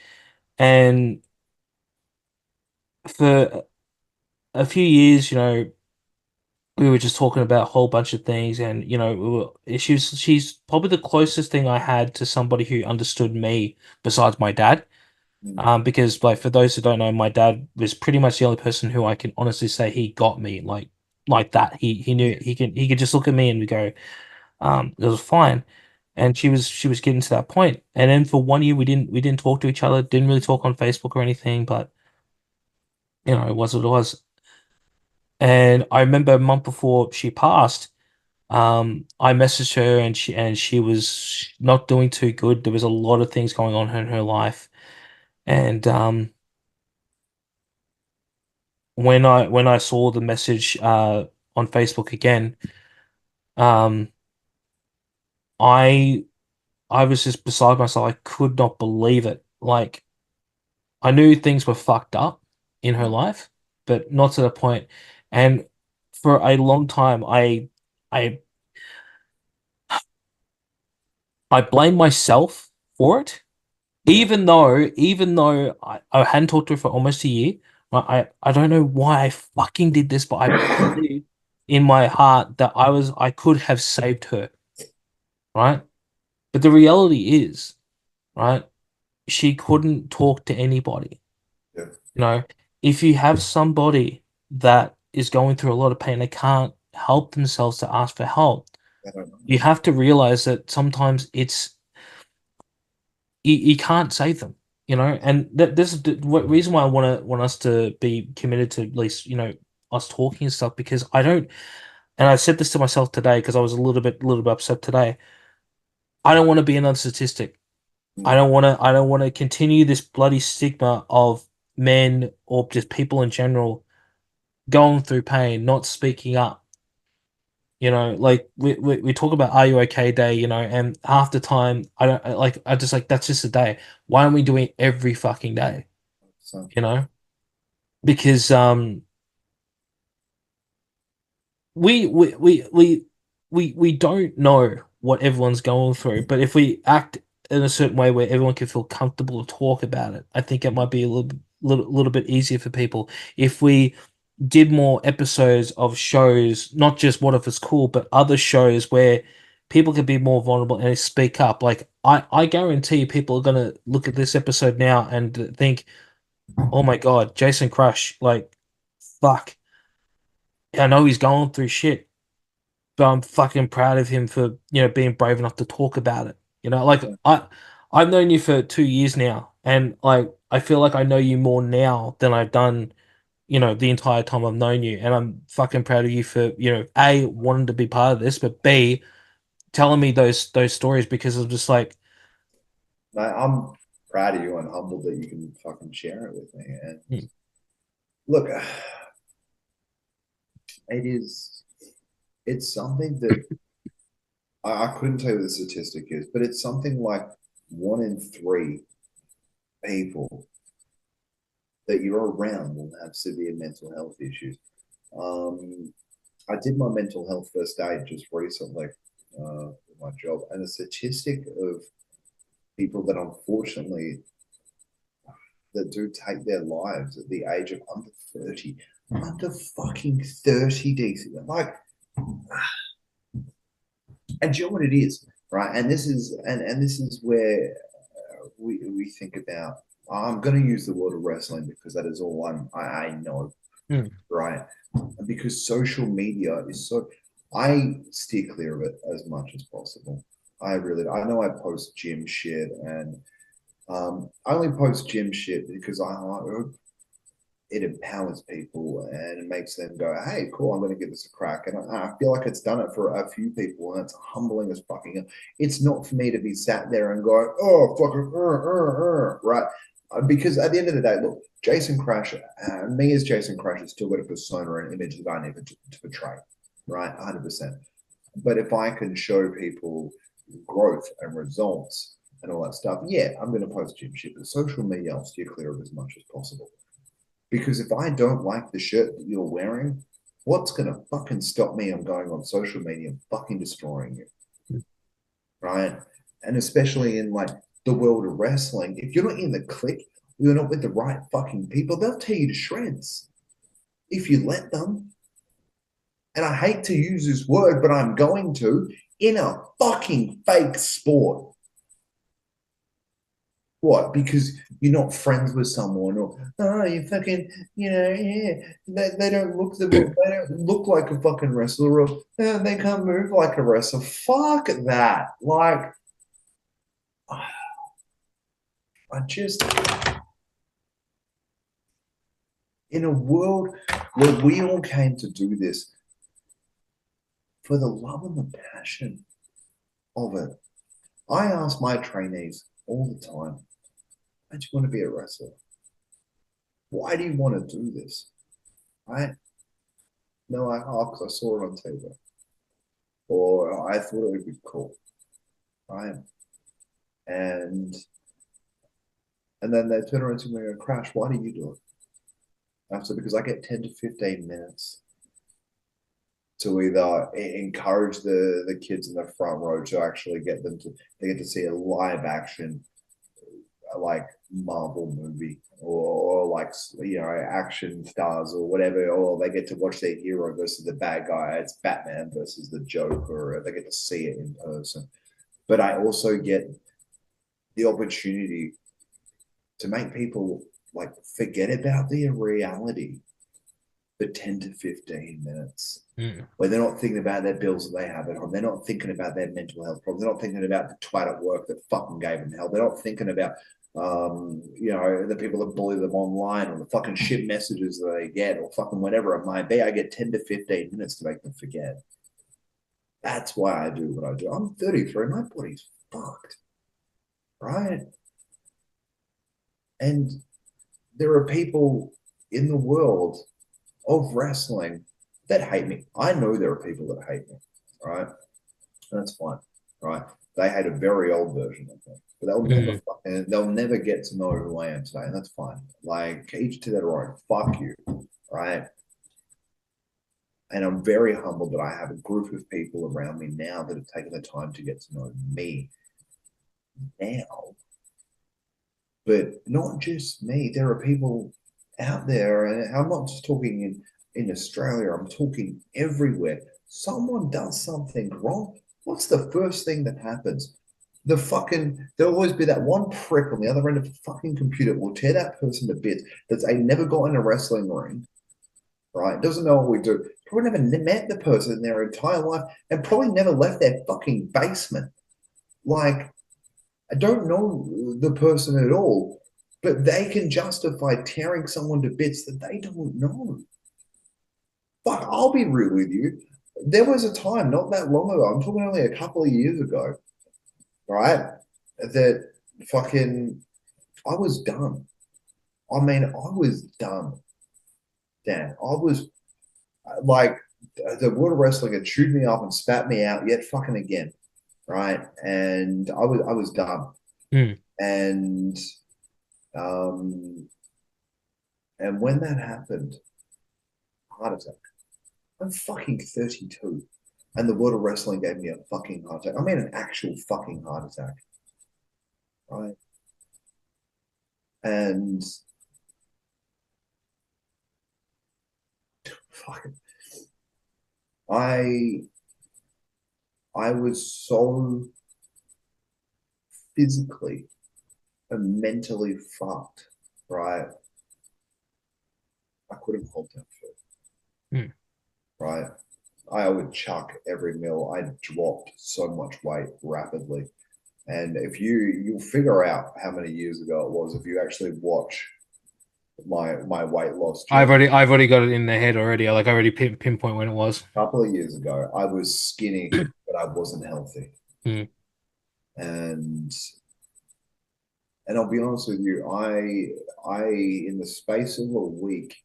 A: and for a few years, we were just talking about a whole bunch of things, and she's probably the closest thing I had to somebody who understood me besides my dad.
B: Mm.
A: Because, like, for those who don't know, my dad was pretty much the only person who I can honestly say he got me like that. He knew he could just look at me and go, it was fine. And she was getting to that point. And then for 1 year we didn't talk to each other, didn't really talk on Facebook or anything, but it was what it was. And I remember a month before she passed, I messaged her, and she was not doing too good. There was a lot of things going on in her life. And when I saw the message on Facebook again, um, I I was just beside myself. I could not believe it. Like, I knew things were fucked up in her
B: Mm.
A: life, but not to the point. And for a long time, I I blamed myself for it,
B: Yeah.
A: even though I hadn't talked to her for almost a year. I don't know why I fucking did this, but I believe in my heart that I could have saved her, right? But the reality is, right, she couldn't talk to anybody.
B: Yeah.
A: You know, if you have somebody that is going through a lot of pain, they can't help themselves to ask for help.
B: I don't know.
A: You have to realize that sometimes you can't save them, and that this is the reason why I want us to be committed to at least, us talking and stuff, because I don't, and I said this to myself today because I was a little bit upset today. I don't want to be another statistic. I
B: Mm.
A: don't want to I don't want to continue this bloody stigma of men or just people in general going through pain, not speaking up. Like we talk about Are You Okay Day, and half the time I just like, that's just a day. Why aren't we doing it every fucking day?
B: So,
A: You know? Because we don't know what everyone's going through, but if we act in a certain way where everyone can feel comfortable to talk about it, I think it might be a little bit easier for people. If we did more episodes of shows, not just What If It's Cool, but other shows where people can be more vulnerable and speak up. Like, I guarantee people are gonna look at this episode now and think, oh my God, Jayson Krash, like, fuck. I know he's going through shit, but I'm fucking proud of him for, being brave enough to talk about it. Like,
B: yeah.
A: I've known you for 2 years now, and like, I feel like I know you more now than I've done, the entire time I've known you. And I'm fucking proud of you for, A, wanting to be part of this, but B, telling me those stories because I'm just like,
B: I'm proud of you and humbled that you can fucking share it with me. And
A: hmm,
B: look, it's something that I couldn't tell you what the statistic is, but it's something like 1 in 3 people that you're around will have severe mental health issues. Um, I did my mental health first aid just recently, with my job, and the statistic of people that unfortunately that do take their lives at the age of under fucking 30, DC. Like, and do you know what it is, right? And this is where we think about. I'm going to use the word of wrestling because that is all I know,
A: hmm,
B: right? Because social media is so. I steer clear of it as much as possible. I know I post gym shit and I only post gym shit because it empowers people and it makes them go, hey, cool, I'm going to give this a crack. And I feel like it's done it for a few people and it's humbling as fucking. It's not for me to be sat there and go, oh, fucking, right? Because at the end of the day, look, Jayson Krash, me as Jayson Krash has still got a persona and image that I need to portray, right? 100%. But if I can show people growth and results and all that stuff, yeah, I'm going to post gym shit. But social media, I'll steer clear of as much as possible. Because if I don't like the shirt that you're wearing, what's going to fucking stop me from going on social media and fucking destroying you? Right? And especially in like the world of wrestling, if you're not in the clique, you're not with the right fucking people, they'll tear you to shreds if you let them. And I hate to use this word, but I'm going to, in a fucking fake sport. What? Because you're not friends with someone, or oh, you fucking, yeah, they don't look like a fucking wrestler, or oh, they can't move like a wrestler. Fuck that! Like, I just in a world where we all came to do this for the love and the passion of it. I ask my trainees all the time, "I just want to be a wrestler. Why do you want to do this?" Right? No, because I saw it on TV, or I thought it would be cool, right? And then they turn around to me and go, Krash, why do you do it? I said, because I get 10 to 15 minutes to either encourage the kids in the front row to actually get them to, they get to see a live action, like Marvel movie or like, action stars or whatever, or they get to watch their hero versus the bad guy. It's Batman versus the Joker, or they get to see it in person. But I also get the opportunity to make people like forget about their reality for 10 to 15 minutes where they're not thinking about their bills that they have at home. They're not thinking about their mental health problems. They're not thinking about the twat at work that fucking gave them hell. They're not thinking about, the people that bully them online or the fucking shit messages that they get or fucking whatever it might be. I get 10 to 15 minutes to make them forget. That's why I do what I do. I'm 33. My body's fucked. Right? And there are people in the world of wrestling that hate me. I know there are people that hate me, right? And that's fine, right? They hate a very old version of me, but they'll never get to know who I am today, and that's fine. Like each to their own. Fuck you, right? And I'm very humbled that I have a group of people around me now that have taken the time to get to know me now. But not just me. There are people out there, and I'm not just talking in Australia, I'm talking everywhere. Someone does something wrong. What's the first thing that happens? There'll always be that one prick on the other end of the fucking computer that will tear that person to bits that's never got in a wrestling ring, right? Doesn't know what we do. Probably never met the person in their entire life and probably never left their fucking basement. Like, I don't know the person at all, but they can justify tearing someone to bits that they don't know. Fuck, I'll be real with you. there was a time not that long ago, I'm talking only a couple of years ago, right? That fucking I was done. I mean, I was done. Dan, I was like the world of wrestling had chewed me up and spat me out yet fucking again, right? And I was done.
A: Mm.
B: And um and when that happened, heart attack. I'm fucking 32. And the world of wrestling gave me a fucking heart attack. I mean an actual fucking heart attack. Right. And fucking I I was so physically and mentally fucked, right? I couldn't hold down food,
A: Mm.
B: right? I would chuck every meal. I dropped so much weight rapidly. And if you'll figure out how many years ago it was if you actually watch my weight loss journey.
A: I've already got it in the head already. I already pinpoint when it was.
B: A couple of years ago, I was skinny, but I wasn't healthy.
A: Mm.
B: And I'll be honest with you, I in the space of a week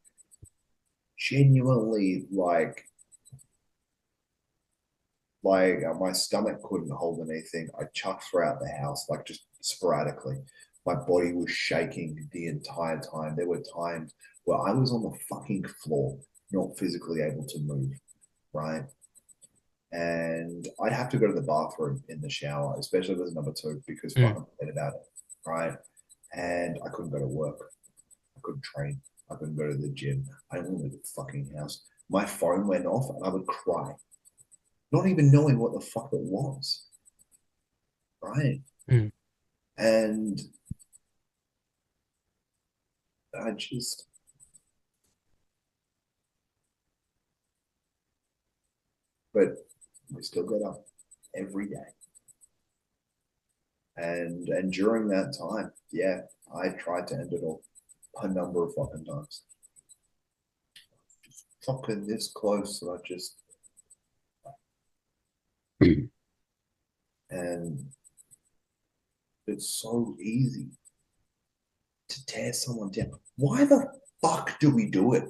B: genuinely my stomach couldn't hold anything. I chucked throughout the house, like just sporadically. My body was shaking the entire time. There were times where I was on the fucking floor, not physically able to move, right? And I'd have to go to the bathroom in the shower, especially if it was number two, because
A: Mm.
B: fucking forget about it, right? And I couldn't go to work. I couldn't train. I couldn't go to the gym. I didn't leave the fucking house. My phone went off and I would cry, not even knowing what the fuck it was, right?
A: Mm.
B: And I just, but we still got up every day. And during that time, yeah, I tried to end it all a number of fucking times. Just fucking this close, and I just and it's so easy to tear someone down. Why the fuck do we do it?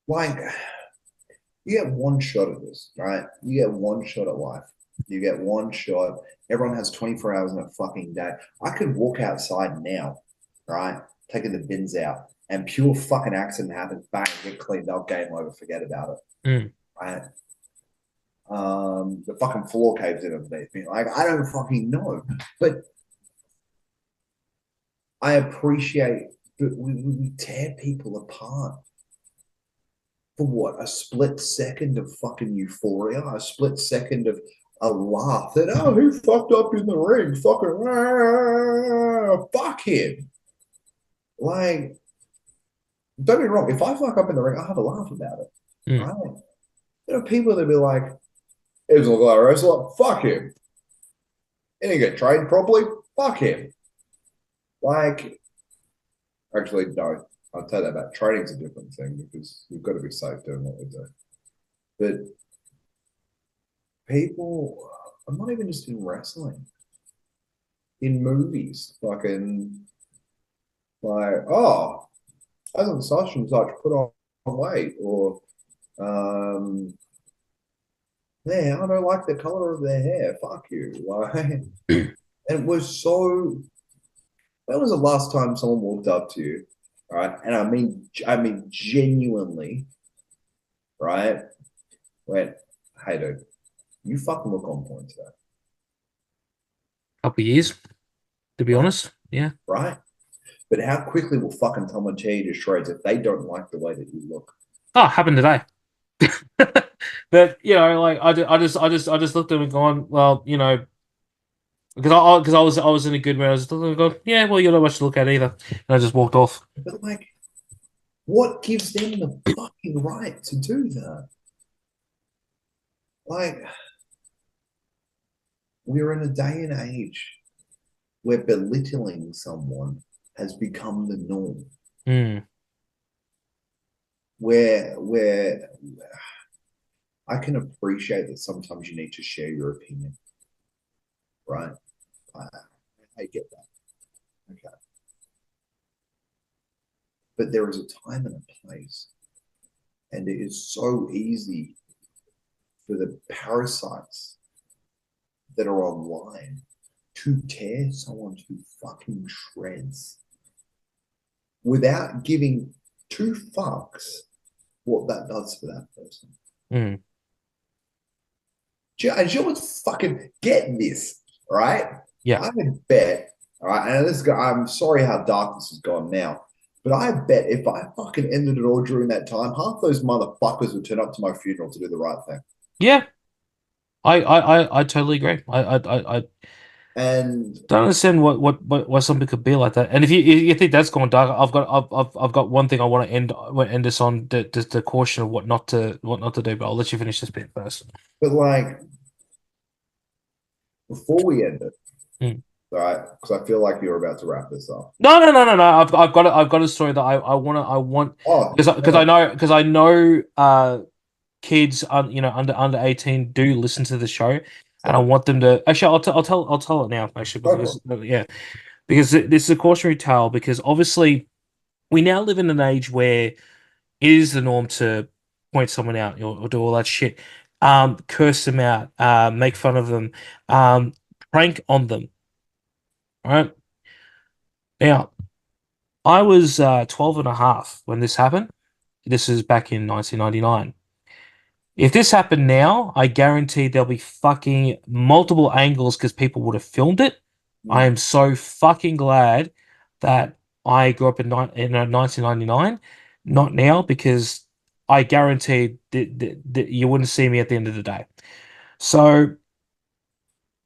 B: Like, you get one shot at this, right? You get one shot at life. You get one shot. Everyone has 24 hours in a fucking day. I could walk outside now, right? Taking the bins out, and pure fucking accident happens, bang, get cleaned up, game over, forget about it,
A: Mm.
B: right? The fucking floor caves in underneath me. Like, I don't fucking know. But I appreciate that we tear people apart for what? A split second of fucking euphoria, a split second of a laugh that, oh, who fucked up in the ring? Fucking fuck him. Like, don't be wrong. If I fuck up in the ring, I'll have a laugh about it.
A: Mm.
B: Right? There are people that be like, he doesn't look like a wrestler. Fuck him. He didn't get trained properly. Fuck him. Like, actually, no. I'll tell you that training's a different thing because we've got to be safe doing what we do. But people, I'm not even just in wrestling, in movies, fucking like, oh, hasn't such and such put on weight, or yeah, I don't like the color of their hair. Fuck you. Like, and it was so. When was the last time someone walked up to you, right? And I mean, genuinely, right? Went, hey, dude, you fucking look on point today,
A: Couple of years, to be
B: right?
A: honest. Yeah.
B: Right? But how quickly will fucking someone tear you to shreds if they don't like the way that you look?
A: Oh, happened today. But I just looked at him and gone, well, because I was in a good mood. I was looking and going, yeah, well, you're not much to look at either. And I just walked off.
B: But like, what gives them the fucking right to do that? Like, we're in a day and age where belittling someone has become the norm.
A: Mm.
B: where I can appreciate that sometimes you need to share your opinion, right? I, I get that. Okay. But there is a time and a place. And it is so easy for the parasites that are online to tear someone to fucking shreds without giving two fucks what that does for that person.
A: Mm.
B: And you would fucking get this, right?
A: Yeah.
B: I would bet, all right, and this guy, I'm sorry how dark this has gone now, but I bet if I fucking ended it all during that time, half those motherfuckers would turn up to my funeral to do the right thing.
A: Yeah. I totally agree. I
B: And
A: don't understand why something could be like that. And if you think that's gone dark, I've got one thing I want to end this on the caution of what not to do. But I'll let you finish this bit first.
B: but like before we end it,
A: Mm.
B: right? Because I feel like you're about to wrap this up.
A: No. I've got a story that I want
B: Oh,
A: because I know kids under 18 do listen to the show, and I
B: so
A: want them to actually I'll tell it now actually
B: go for
A: because
B: it.
A: yeah, because this is a cautionary tale because obviously we now live in an age where it is the norm to point someone out or do all that shit, curse them out, make fun of them, prank on them. All right. Now, I was 12 and a half when this happened. This is back in 1999. If this happened now, I guarantee there'll be fucking multiple angles because people would have filmed it. I
B: Mm.
A: am so fucking glad that I grew up in 1999, not now, because I guarantee that you wouldn't see me at the end of the day. So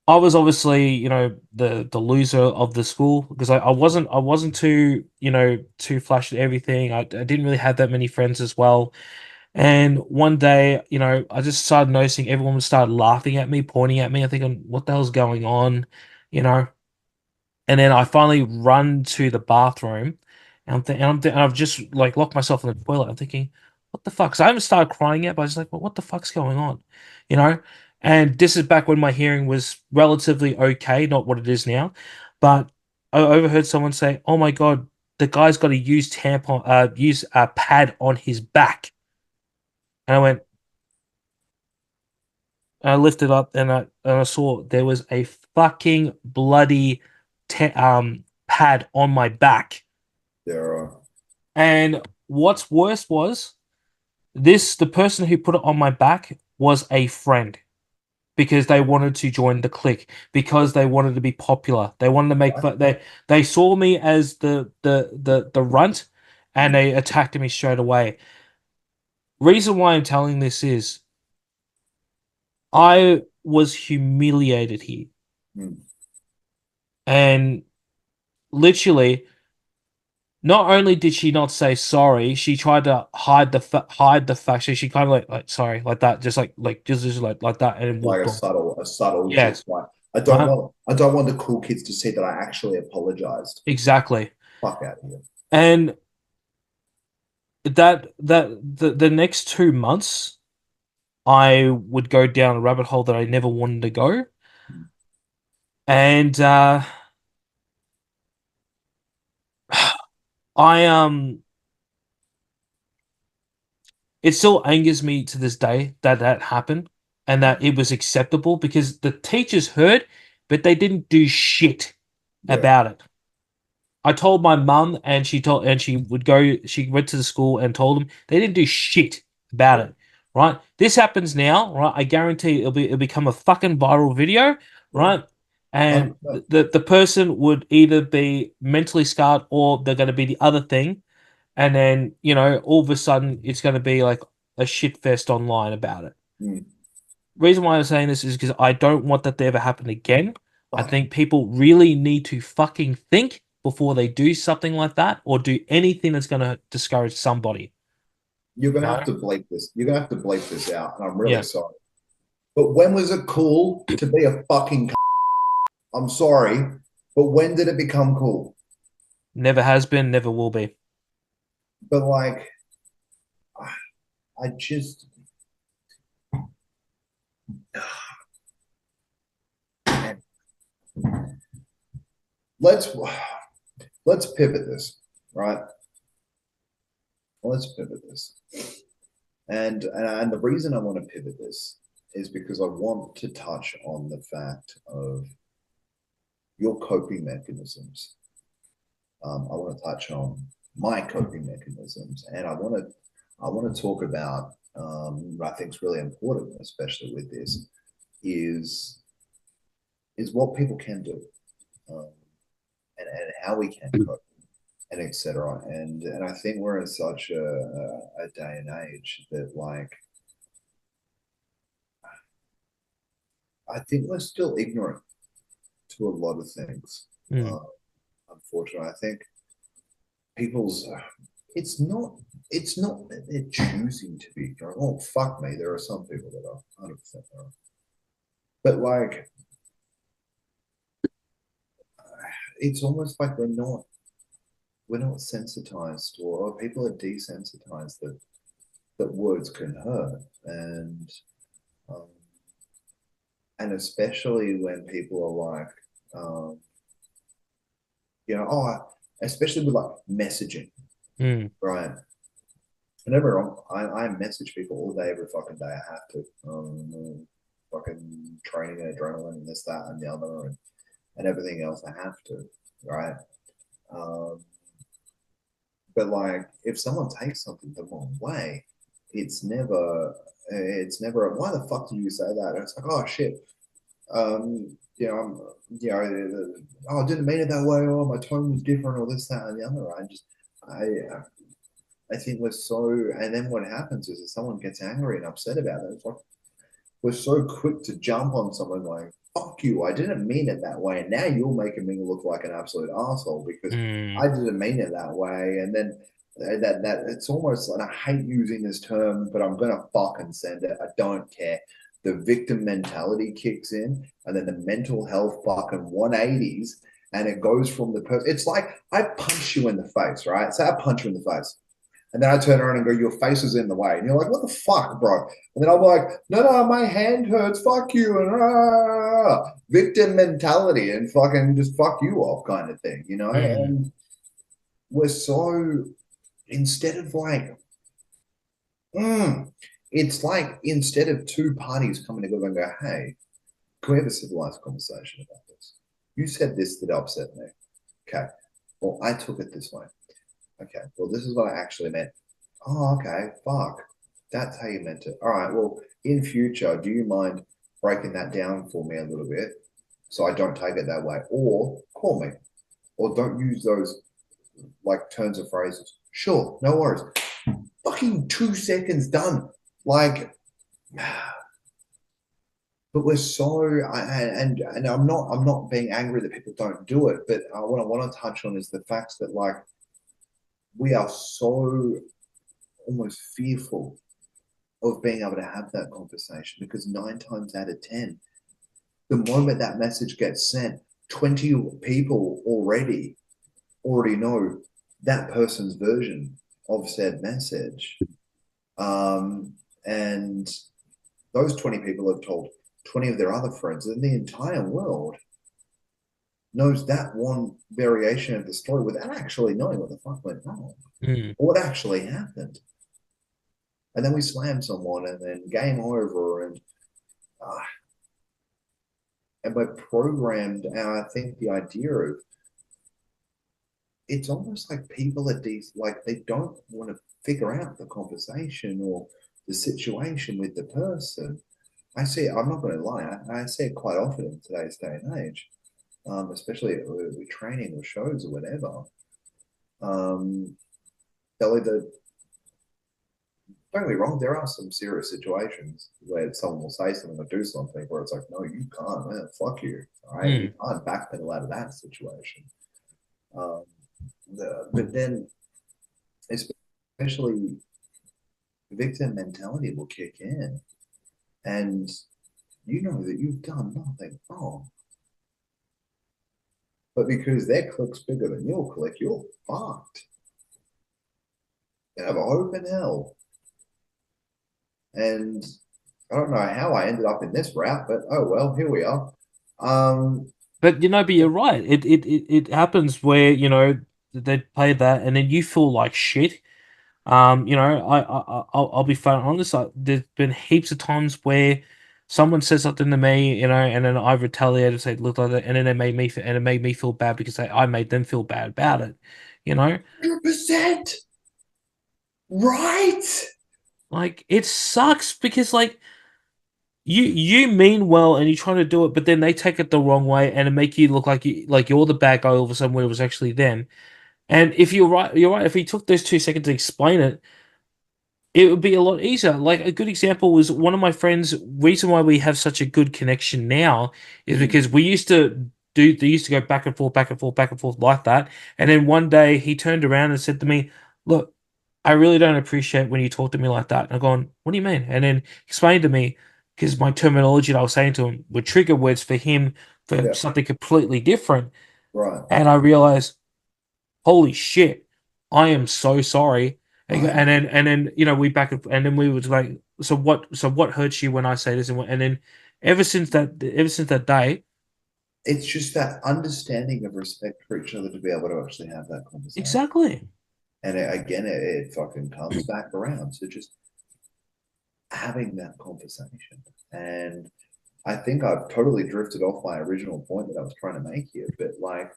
A: I was obviously, the loser of the school because I wasn't too, too flashy at everything. I didn't really have that many friends as well. And one day, I just started noticing everyone started laughing at me, pointing at me. I'm thinking, what the hell's going on? You know? And then I finally run to the bathroom and I've just like locked myself in the toilet. I'm thinking, what the fuck? So I haven't started crying yet, but I was like, well, what the fuck's going on? You know? And this is back when my hearing was relatively okay, not what it is now. But I overheard someone say, oh my God, the guy's got to use a pad on his back. And I lifted up and I saw there was a fucking bloody pad on my back.
B: There are.
A: And what's worse was the person who put it on my back was a friend because they wanted to join the clique because they wanted to be popular. They wanted to make fun. They saw me as the runt and they attacked me straight away. Reason why I'm telling this is I was humiliated here.
B: Mm.
A: And literally, not only did she not say sorry, she tried to hide the fact. She kind of like sorry like that, just like that, and
B: Like
A: walked off.
B: a subtle,
A: Yeah,
B: just like
A: right.
B: I don't want the cool kids to see that I actually apologized.
A: Exactly.
B: Fuck out of here.
A: And the next 2 months, I would go down a rabbit hole that I never wanted to go, and I it still angers me to this day that that happened and that it was acceptable because the teachers heard, but they didn't do shit
B: Yeah.
A: about it. I told my mum, and she went to the school and told them they didn't do shit about
B: Yeah.
A: it. Right? This happens now, right? I guarantee it'll become a fucking viral video,
B: Yeah.
A: right? And
B: 100%.
A: the person would either be mentally scarred or they're going to be the other thing, and then all of a sudden it's going to be like a shit fest online about it.
B: Mm.
A: Reason why I'm saying this is because I don't want that to ever happen again. I
B: Fuck.
A: think people really need to fucking think before they do something like that or do anything that's going to discourage somebody.
B: You're gonna have
A: No?
B: to bleep this. You're gonna have to bleep this out, and I'm really
A: Yeah,
B: sorry. But when was it cool to be a fucking? I'm sorry, but when did it become cool?
A: never has been, never will be.
B: But like, I just let's let's pivot this, right? Let's pivot this. And the reason I want to pivot this is because I want to touch on the fact of your coping mechanisms. I want to touch on my coping mechanisms, and I want to talk about what I think is really important, especially with this, is what people can do, um, and how we can cope, and etc. And I think we're in such a day and age that, like, I think we're still ignorant to a lot of things.
A: Mm.
B: Uh, Unfortunately, I think people's it's not that they're choosing to be ignorant. Oh, fuck me, there are some people that are 100% are. But, like, it's almost like we're not sensitized, or people are desensitized that words can hurt, um, and especially when people are like, especially with like messaging,
A: Mm.
B: right? And never wrong, I message people all day, every fucking day. I have to, fucking training and adrenaline and this, that, and the other, and everything else. I have to, right? Um, but, like, if someone takes something the wrong way, it's never why the fuck do you say that? And it's like, oh shit, I'm, oh, I didn't mean it that way, or my tone was different, or this, that, and the other. I think we're so, and then what happens is if someone gets angry and upset about it, it's like we're so quick to jump on someone like, fuck you, I didn't mean it that way. And now you're making me look like an absolute asshole because
A: Mm.
B: I didn't mean it that way. And then that it's almost like, I hate using this term, but I'm gonna fucking send it. I don't care. The victim mentality kicks in, and then the mental health fucking 180s, and it goes from the person. It's like I punch you in the face, right? Say I punch you in the face. And then I turn around and go, your face is in the way. And you're like, what the fuck, bro? And then I'm like, no, my hand hurts. Fuck you. And victim mentality and fucking just fuck you off kind of thing, you know?
A: Mm.
B: And we're so, instead of like, it's like instead of two parties coming together and go, hey, can we have a civilized conversation about this? You said this that upset me. Okay. Well, I took it this way. Okay. Well, this is what I actually meant. Oh, okay. Fuck. That's how you meant it. All right. Well, in future, do you mind breaking that down for me a little bit so I don't take it that way? Or call me. Or don't use those like turns of phrases. Sure, no worries. Fucking 2 seconds done. Like, but we're so and I'm not being angry that people don't do it, but what I want to touch on is the fact that, like, we are so almost fearful of being able to have that conversation because 9 times out of 10, the moment that message gets sent, 20 people already know that person's version of said message. And those 20 people have told 20 of their other friends, and the entire world knows that one variation of the story without actually knowing what the fuck went wrong
A: Mm.
B: or what actually happened. And then we slam someone, and then game over, and we're programmed. And I think the idea of it's almost like people are like they don't want to figure out the conversation or the situation with the person. I see it, I'm not going to lie, I see it quite often in today's day and age, especially with training or shows or whatever. They'll either, don't get me wrong, there are some serious situations where someone will say something or do something where it's like, no, you can't, man, fuck you. All right, you
A: Mm.
B: can't backpedal out of that situation. Um, but then, especially victim mentality will kick in, and you know that you've done nothing wrong. But because their click's bigger than your click, you're fucked. You have a hope in hell. And I don't know how I ended up in this route, but oh well, here we are. Um,
A: But but you're right. It happens where, they play that and then you feel like shit. I'll be flat honest. There's been heaps of times where someone says something to me, and then I retaliate and say, "Look like that," and then it made me feel bad because I made them feel bad about it. You know,
B: 100% right.
A: like it sucks because like you mean well and you're trying to do it, but then they take it the wrong way and it make you look like you're the bad guy all of a sudden when it was actually them. And if you're right, you're right. If he took those 2 seconds to explain it, it would be a lot easier. Like a good example was one of my friends. Reason why we have such a good connection now is
B: Mm,
A: because we used to do. They used to go back and forth, back and forth, back and forth like that. And then one day he turned around and said to me, "Look, I really don't appreciate when you talk to me like that." And I'm going, "What do you mean?" And then he explained to me because my terminology that I was saying to him were trigger words for him for
B: yeah,
A: something completely different.
B: right.
A: And I realized, holy shit, I am so sorry.
B: Right.
A: And then we back up and then we was like, so what hurts you when I say this, and then ever since that day,
B: It's just that understanding of respect for each other to be able to actually have that conversation.
A: exactly.
B: And again, it fucking comes back around to just having that conversation. And I think I've totally drifted off my original point that I was trying to make here, but like,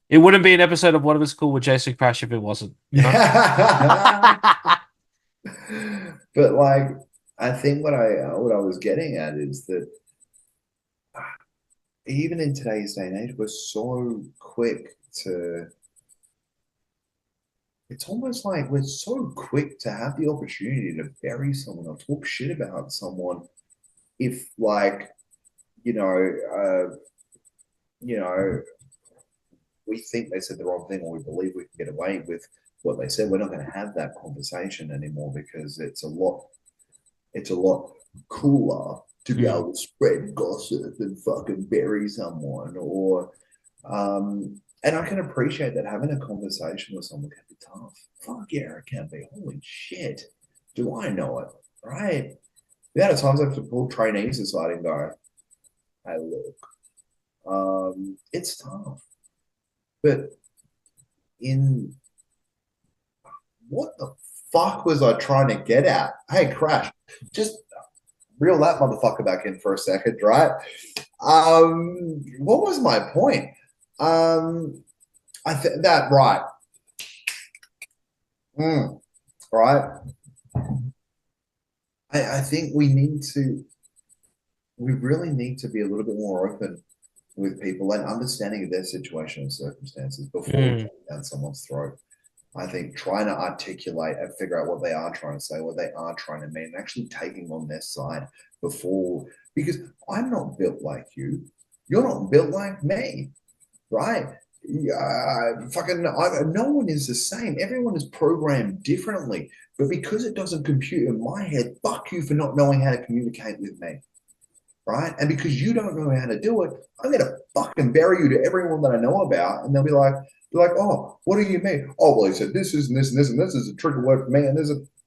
A: It wouldn't be an episode of What If It's Cool with Jayson Krash if it wasn't,
B: but like, I think what I was getting at is that even in today's day and age, we're so quick to. It's almost like we're so quick to have the opportunity to bury someone or talk shit about someone if, like, you know, uh, you know, we think they said the wrong thing or we believe we can get away with what they said. We're not going to have that conversation anymore because it's a lot cooler to be
A: Mm.
B: able to spread gossip and fucking bury someone or and I can appreciate that having a conversation with someone can be tough. Fuck yeah, it can be. Holy shit. Do I know it? Right? The amount of times I have to pull trainees aside and go, hey, look, it's tough. But in what the fuck was I trying to get at? Hey, Krash, just reel that motherfucker back in for a second, right? What was my point? Um, I think that right. Right. I think we really need to be a little bit more open with people and understanding of their situation and circumstances before we
A: Mm.
B: jump down someone's throat. I think trying to articulate and figure out what they are trying to say, what they are trying to mean, and actually taking on their side before, because I'm not built like you. You're not built like me, right? No one is the same. Everyone is programmed differently. But because it doesn't compute in my head, fuck you for not knowing how to communicate with me, right? And because you don't know how to do it, I'm gonna fucking bury you to everyone that I know about, and they'll be like, oh, what do you mean? Oh, well, he said this is and this and this and this is a trigger word for me, and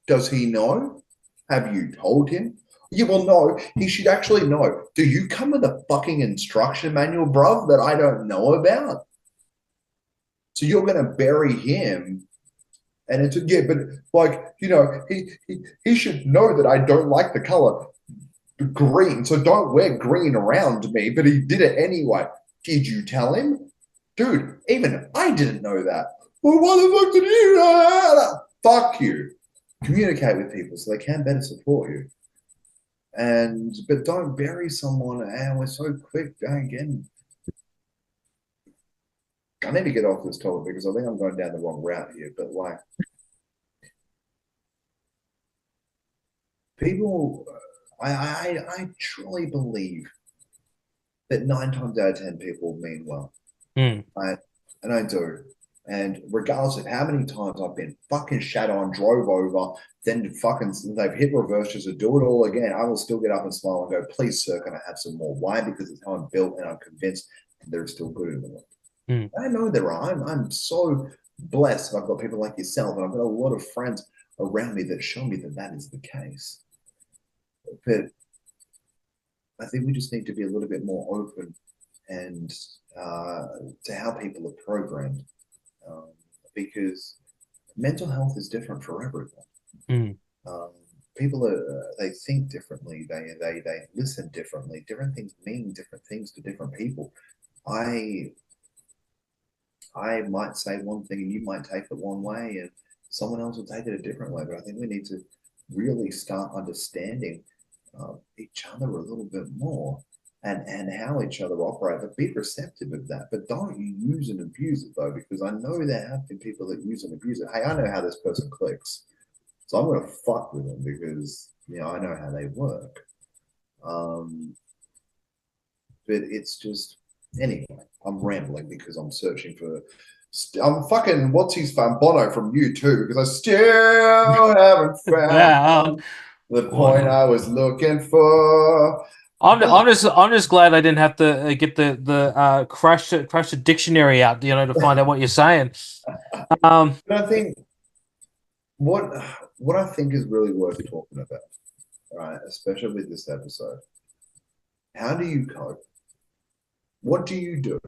B: does he know? Have you told him? You will know. He should actually know. Do you come with a fucking instruction manual, bruv, that I don't know about? So you're gonna bury him and it's yeah, but like he should know that I don't like the color green, so don't wear green around me. But he did it anyway. Did you tell him, dude? Even I didn't know that. Well, what the fuck did you know? Fuck you. Communicate with people so they can better support you. And but don't bury someone. And we're so quick. Again, I need to get off this topic because I think I'm going down the wrong route here. But like people, I truly believe that 9 times out of 10 people mean well.
A: Mm.
B: Right? And I do. And regardless of how many times I've been fucking shat on, drove over, then fucking they've hit reverse just to do it all again, I will still get up and smile and go, please, sir, can I have some more? Why? Because it's how I'm built and I'm convinced that there's still good in the world.
A: Mm.
B: I know there are. I'm so blessed. I've got people like yourself, and I've got a lot of friends around me that show me that that is the case. But I think we just need to be a little bit more open and uh, to how people are programmed, um, because mental health is different for everyone.
A: Mm.
B: Um, People are they think differently. They listen differently. Different things mean different things to different people. I I might say one thing and you might take it one way, and someone else will take it a different way. But I think we need to really start understanding each other a little bit more and how each other operate. But be receptive of that. But don't use and abuse it though, because I know there have been people that use and abuse it. Hey, I know how this person clicks, so I'm going to fuck with them because I know how they work. Um, but it's just anyway. I'm rambling because I'm searching for. I'm fucking what's his fun Bono from U2 because I still haven't
A: Yeah.
B: found the point
A: Well,
B: I was looking for.
A: I'm
B: But
A: I'm just I'm just glad I didn't have to get the crash the dictionary out, to find out what you're saying. Um,
B: I think what what I think is really worth talking about, right? Especially with this episode. How do you cope? What do you do?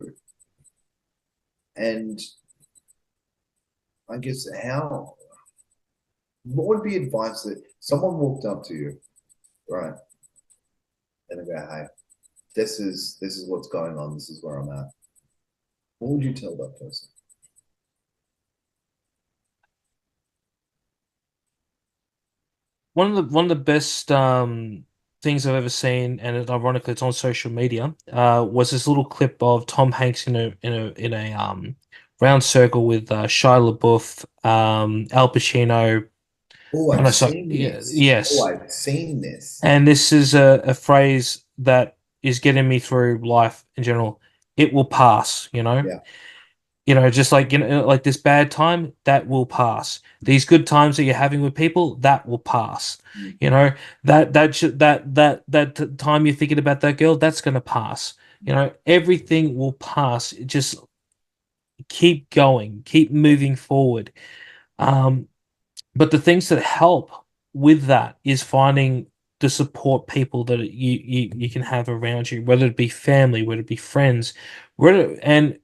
B: And I guess how what would be advice that someone walked up to you, right? And they go, hey, this is what's going on, this is where I'm at. What would you tell that person?
A: one of the best things I've ever seen, and ironically, it's on social media. Was this little clip of Tom Hanks in a round circle with Shia LaBeouf, Al Pacino.
B: Oh,
A: Oh
B: I've
A: no, sorry,
B: seen
A: yeah,
B: this. Oh,
A: yes.
B: I've seen this.
A: And this is a phrase that is getting me through life in general. It will pass, you know.
B: Yeah.
A: Just like like this bad time, that will pass. These good times that you're having with people, that will pass.
B: Mm.
A: You know, that time you're thinking about that girl, that's gonna pass. Everything will pass. Just keep going, keep moving forward. Um, but the things that help with that is finding the support people that you can have around you, whether it be family, whether it be friends, and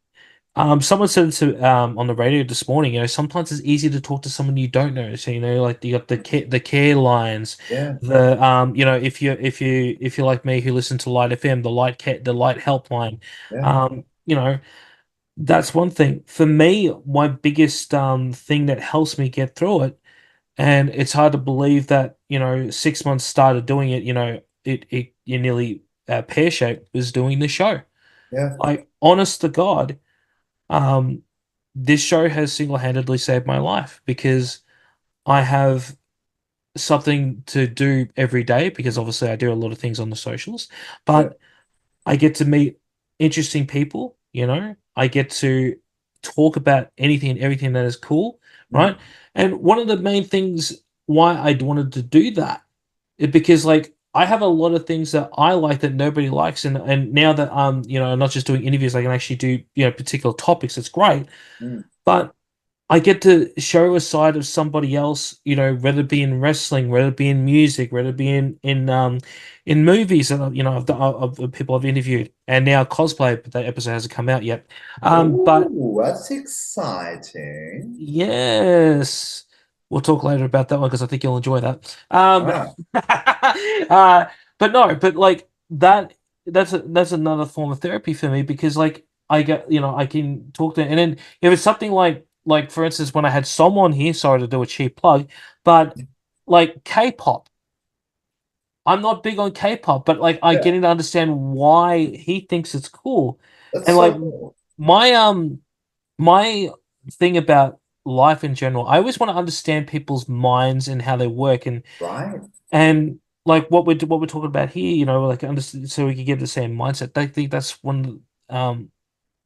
A: someone said to on the radio this morning, sometimes it's easy to talk to someone you don't know. So like you got the care lines,
B: Yeah.
A: if you're like me who listen to Light FM, the Light helpline,
B: Yeah.
A: um, you know that's one thing. For me, my biggest thing that helps me get through it, and it's hard to believe that 6 months started doing it. It you nearly pear shaped was doing the show.
B: Yeah.
A: Like honest to God. Um, this show has single-handedly saved my life because I have something to do every day because obviously I do a lot of things on the socials,
B: Yeah.
A: but I get to meet interesting people. I get to talk about anything and everything that is cool,
B: Mm.
A: right? And one of the main things why I wanted to do that is because like I have a lot of things that I like that nobody likes, and now that I'm not just doing interviews, I can actually do particular topics. It's great,
B: Mm.
A: but I get to show a side of somebody else, whether it be in wrestling, whether it be in music, whether it be in movies that of people I've interviewed, and now cosplay, but that episode hasn't come out yet. But
B: Oh, that's exciting.
A: yes, we'll talk later about that one because I think you'll enjoy that.
B: Ah,
A: uh, but no, but like that's another form of therapy for me because like I can talk to, and then if it's something like for instance when I had someone here, sorry to do a cheap plug, but like K-pop, I'm not big on K-pop, but like I
B: yeah,
A: getting to understand why he thinks it's cool,
B: that's
A: and
B: so
A: like
B: cool.
A: my thing about life in general, I always want to understand people's minds and how they work,
B: Right?
A: and like what we're talking about here, like understand so we can get the same mindset. I think that's one of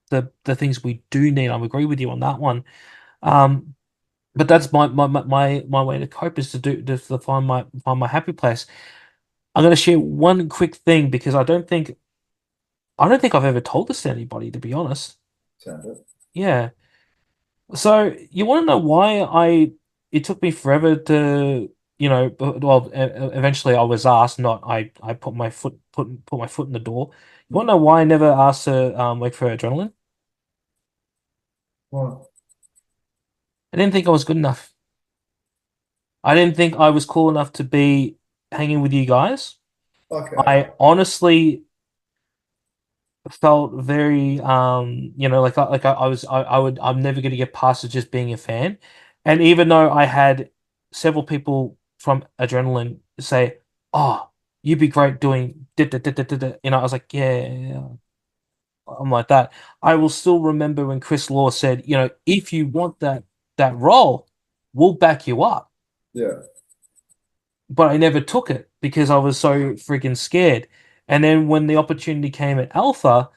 A: the things we do need. I agree with you on that one. Um, but that's my way to cope is to find my happy place. I'm going to share one quick thing because I don't think I've ever told this to anybody, to be honest.
B: Sound it.
A: Yeah. So you want to know why it took me forever to? you know, well, eventually I was asked, not I put my foot in the door. You want to know why I never asked to wait for adrenaline?
B: Well,
A: I didn't think I was good enough. I didn't think I was cool enough to be hanging with you guys.
B: okay.
A: I honestly felt very you know, like I'm never gonna get past it just being a fan. And even though I had several people from Adrenaline say, "Oh, you'd be great doing," you know, I was like, "Yeah, I'm like that." I will still remember when Chris Law said, "You know, if you want that role, we'll back you up."
B: Yeah.
A: But I never took it because I was so freaking scared. And then when the opportunity came at Alpha,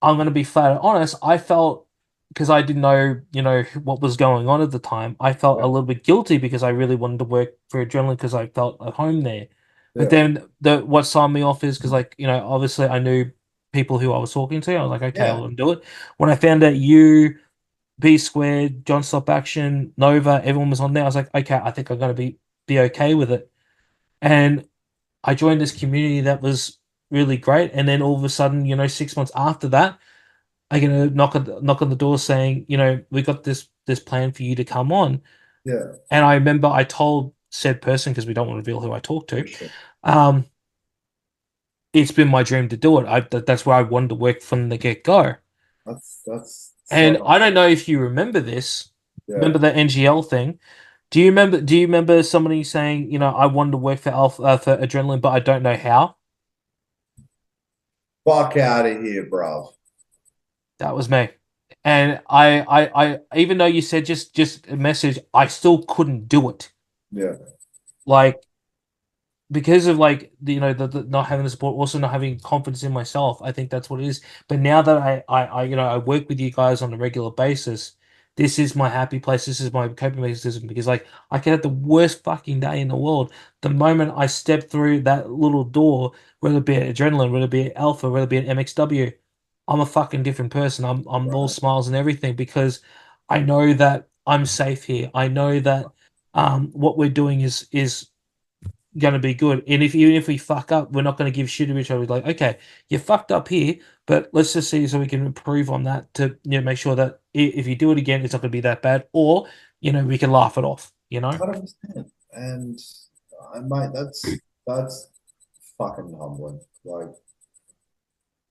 A: I'm going to be flat honest. I felt because I didn't know, you know, what was going on at the time. I felt a
B: Yeah.
A: little bit guilty because I really wanted to work for Adrenaline because I felt at home there. But
B: Yeah.
A: then the what signed me off is because, like, you know, obviously I knew people who I was talking to. I was like, okay,
B: Yeah.
A: I'll do it. When I found out you, B Squared, John Stop Action, Nova, everyone was on there, I was like, okay, I think I'm going to be okay with it. And I joined this community that was really great. And then all of a sudden, you know, 6 months after that, I get a knock on the door saying, you know, we got this plan for you to come on.
B: Yeah.
A: And I remember I told said person because we don't want to reveal who I talked
B: For
A: to.
B: sure.
A: Um, it's been my dream to do it. That's where I wanted to work from the get go.
B: That's so
A: And
B: nice.
A: I don't know if you remember this.
B: Yeah.
A: Remember the NGL thing? Do you remember somebody saying, you know, I wanted to work for Alpha for Adrenaline, but I don't know how?
B: Fuck out of here, bro.
A: That was me. And even though you said just a message, I still couldn't do it.
B: Yeah.
A: Like because of like you know the not having the support, also not having confidence in myself. I think that's what it is. But now that I you know I work with you guys on a regular basis, this is my happy place. This is my coping mechanism because like I can have the worst fucking day in the world. The moment I step through that little door, whether it be at adrenaline, whether it be at alpha, whether it be at MXW, I'm a fucking different person. I'm all
B: Right.
A: smiles and everything because I know that I'm safe here. I know that what we're doing is going to be good. And if even if we fuck up, we're not going to give shit to each other. We're like, okay, you fucked up here, but let's just see so we can improve on that to make sure that if you do it again, it's not going to be that bad, or you know we can laugh it off. You know.
B: 100%. And I mate, that's fucking humbling. Like,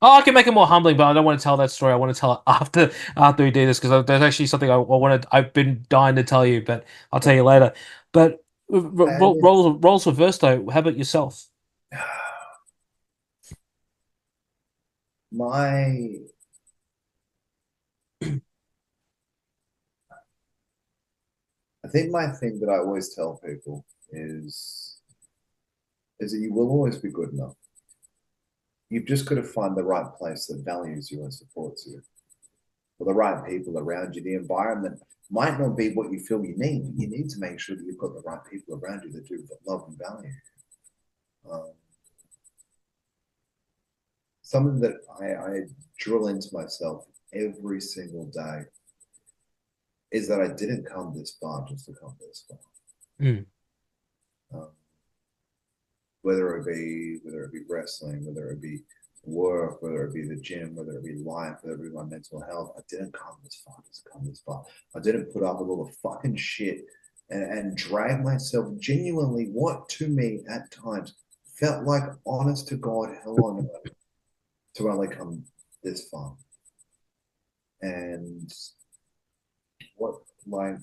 A: Oh, I can make it more humbling, but I don't want to tell that story. I want to tell it after we do this because there's actually something I wanted. I've been dying to tell you, but I'll tell you later. But
B: and
A: roles reversed though. How about yourself?
B: my I think my thing that I always tell people is that you will always be good enough. You've just got to find the right place that values you and supports you, or the right people around you. The environment might not be what you feel you need, but you need to make sure that you've got the right people around you that do love and value. Um, Something that I drill into myself every single day is that I didn't come this far just to come this far.
A: Mm,
B: Um, whether it be wrestling, whether it be work, whether it be the gym, whether it be life, whether it be my mental health. I didn't come this far just to come this far. I didn't put up with all the fucking shit and drag myself genuinely what to me at times felt like honest to God hell on earth to only come this far. And what like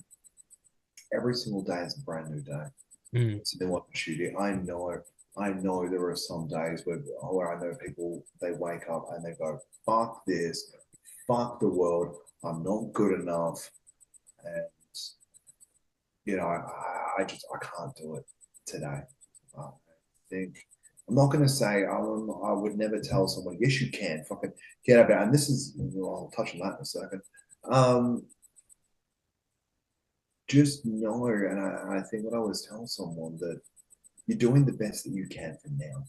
B: every single day is a brand new day.
A: mm,
B: It's a new opportunity. I know there are some days where I know people they wake up and they go, fuck this, fuck the world, I'm not good enough. And I can't do it today. I think I'm not going to say I would never tell someone, yes, you can fucking get up. And this is, I'll touch on that in a second. Um, just know, and I think what I always tell someone that you're doing the best that you can for now.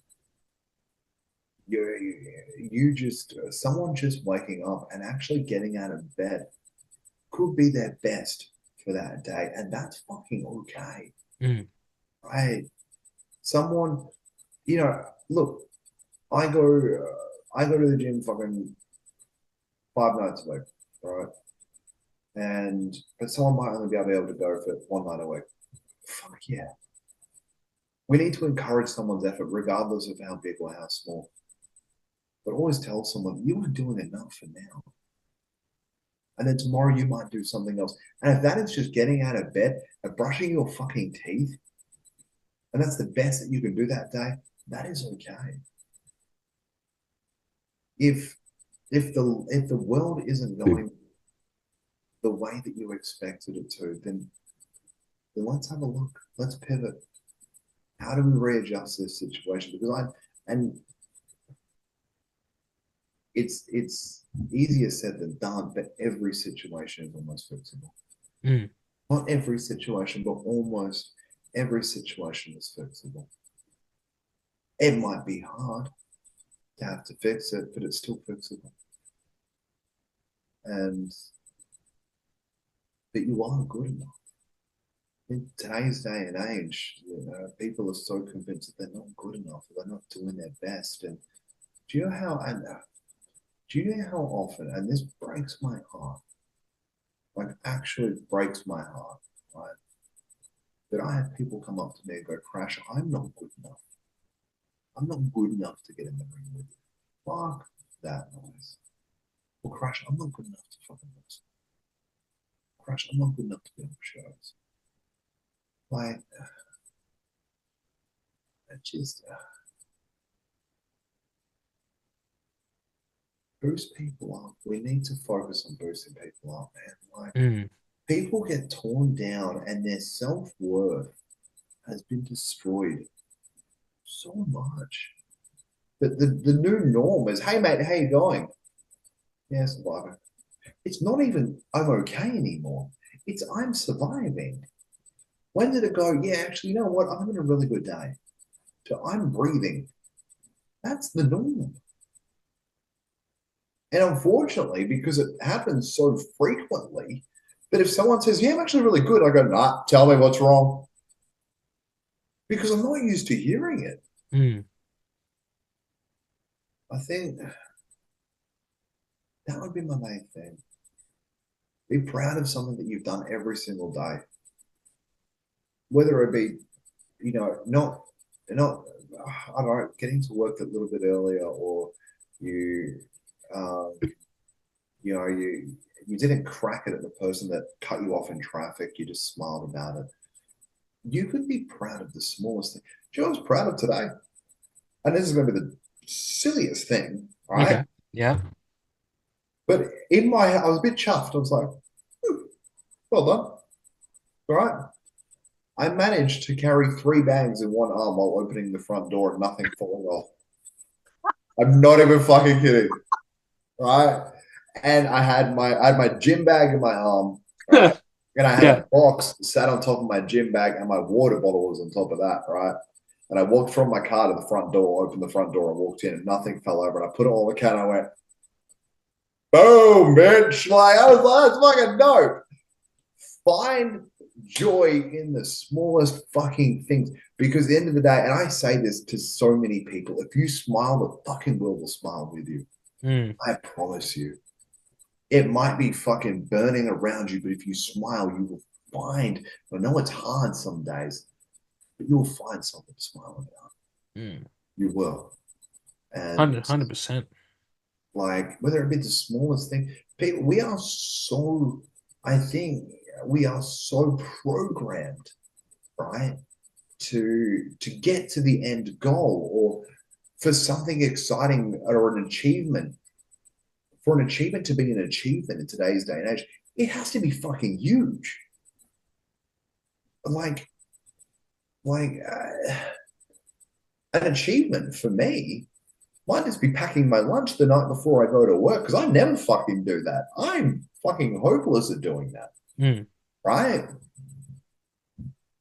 B: You just someone just waking up and actually getting out of bed could be their best for that day, and that's fucking okay.
A: mm.
B: right? Someone, look, I go, I go to the gym fucking 5 nights a week, right? But someone might only be able to go for 1 night a week. Fuck yeah. We need to encourage someone's effort, regardless of how big or how small. But always tell someone, you are doing enough for now. And then tomorrow you might do something else. And if that is just getting out of bed and brushing your fucking teeth, and that's the best that you can do that day, that is okay. If if the world isn't going the way that you expected it to, then let's have a look. Let's pivot. How do we readjust this situation? And it's easier said than done, but every situation is almost fixable.
A: Mm.
B: Not every situation, but almost every situation is fixable. It might be hard to have to fix it, but it's still fixable. But you are good enough. In today's day and age, people are so convinced that they're not good enough, they're not doing their best. And do you know how? And do you know how often? And this breaks my heart. Like, actually breaks my heart. Right? That I have people come up to me and go, "Krash, I'm not good enough. I'm not good enough to get in the ring with you. Fuck that noise. Well, Krash, I'm not good enough to fucking wrestle. Krash, I'm not good enough to be on shows." Like, it just boost people up. We need to focus on boosting people up, man. Like, people get torn down and their self-worth has been destroyed so much. But the new norm is, hey mate, how you going? Yeah, surviving. It's not even I'm okay anymore. It's I'm surviving. When did it go? Yeah, actually, you know what? I'm having a really good day. So I'm breathing. That's the norm. And unfortunately, because it happens so frequently, that if someone says, "Yeah, I'm actually really good," I go, "Nah, tell me what's wrong." Because I'm not used to hearing it. I think that would be my main thing. Be proud of something that you've done every single day. Whether it be, not, I don't know, getting to work a little bit earlier, or you, um, you didn't crack it at the person that cut you off in traffic. You just smiled about it. You could be proud of the smallest thing. Do you know what I was proud of today? And this is going to be the silliest thing, right?
A: Okay. Yeah.
B: But in my head, I was a bit chuffed. I was like, well done. All right. I managed to carry 3 bags in one arm while opening the front door and nothing falling off. I'm not even fucking kidding. Right. And I had my gym bag in my arm, right? And I had
A: Yeah.
B: a box sat on top of my gym bag, and my water bottle was on top of that, right? And I walked from my car to the front door, opened the front door, and walked in, and nothing fell over. And I put it all in the can. And I went, boom, bitch! Like, I was like, that's fucking dope. Find joy in the smallest fucking things, because at the end of the day, and I say this to so many people, if you smile, the fucking world will smile with you. I promise you. It might be fucking burning around you, but if you smile, you will find. I know it's hard some days, but you'll find something to smile about. You will. And
A: 100%.
B: like, whether it be the smallest thing, people, we are so, I think we are so programmed, right, to get to the end goal, or for something exciting or an achievement. For an achievement to be an achievement in today's day and age, it has to be fucking huge. Like, an achievement for me might just be packing my lunch the night before I go to work, because I never fucking do that. I'm fucking hopeless at doing that. Right?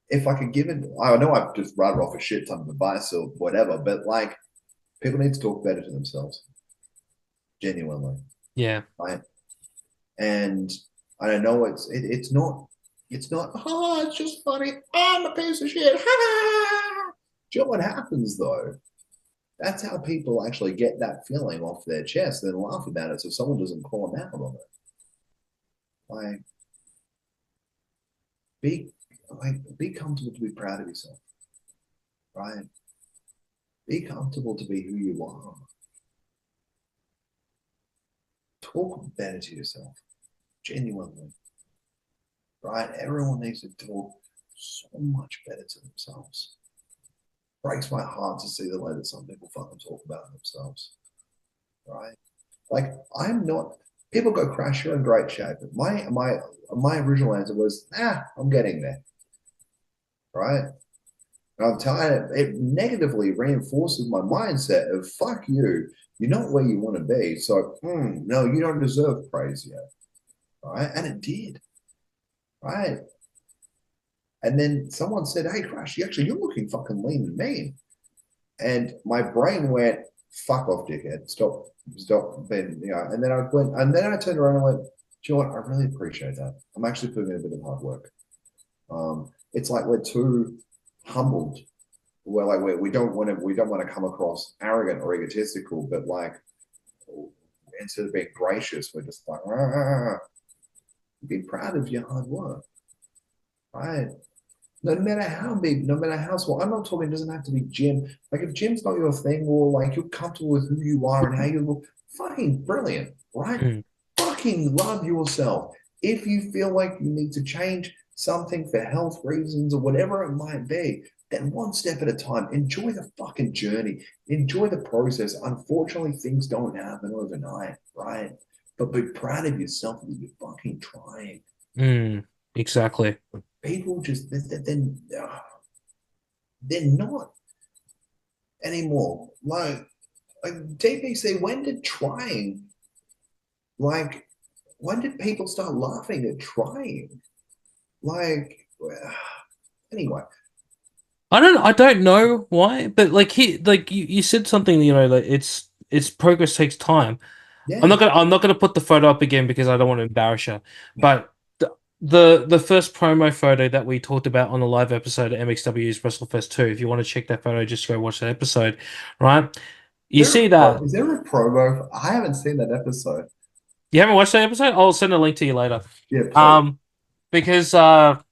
B: If I could give it, I know I've just rattled off a shit ton of advice or whatever, but like, people need to talk better to themselves. Genuinely.
A: Yeah.
B: Right? And I don't know, it's not It's not, oh, it's just funny. I'm a piece of shit. Ha! Do you know what happens though? That's how people actually get that feeling off their chest and laugh about it so someone doesn't call them out on it. Like, be be comfortable to be proud of yourself, right? Be comfortable to be who you are. Talk better to yourself, genuinely, right? Everyone needs to talk so much better to themselves. Breaks my heart to see the way that some people fucking talk about themselves, right? Like I'm not. People go, Krash, you're in great shape. My original answer was, I'm getting there, right? And I'm tired. It negatively reinforces my mindset of fuck you. You're not where you want to be. So no, you don't deserve praise yet, right? And it did, right? And then someone said, "Hey, Krash, you're looking fucking lean and mean." And my brain went, "Fuck off, dickhead! Stop being." And then I turned around and went, "Do you know what? I really appreciate that. I'm actually putting in a bit of hard work." It's like we're too humbled. We're like we don't want to come across arrogant or egotistical, but like instead of being gracious, we're just like, be proud of your hard work, right? No matter how big, no matter how small. I'm not talking, it doesn't have to be gym. Like if gym's not your thing or like you're comfortable with who you are and how you look, fucking brilliant, right?
A: Mm.
B: Fucking love yourself. If you feel like you need to change something for health reasons or whatever it might be, then one step at a time. Enjoy the fucking journey. Enjoy the process. Unfortunately, things don't happen overnight, right? But be proud of yourself that you're fucking trying.
A: Exactly.
B: People just they're not anymore. Like DPC, like when did people start laughing at trying? Like anyway,
A: I don't know why, but like you said something, like it's progress takes time.
B: yeah,
A: I'm not gonna put the photo up again because I don't want to embarrass her. But the first promo photo that we talked about on the live episode of MXW's WrestleFest 2, if you want to check that photo, just go watch that episode, right? You see that.
B: is there a promo? I haven't seen that episode.
A: You haven't watched that episode? I'll send a link to you later.
B: Yeah, please.
A: Um, because also,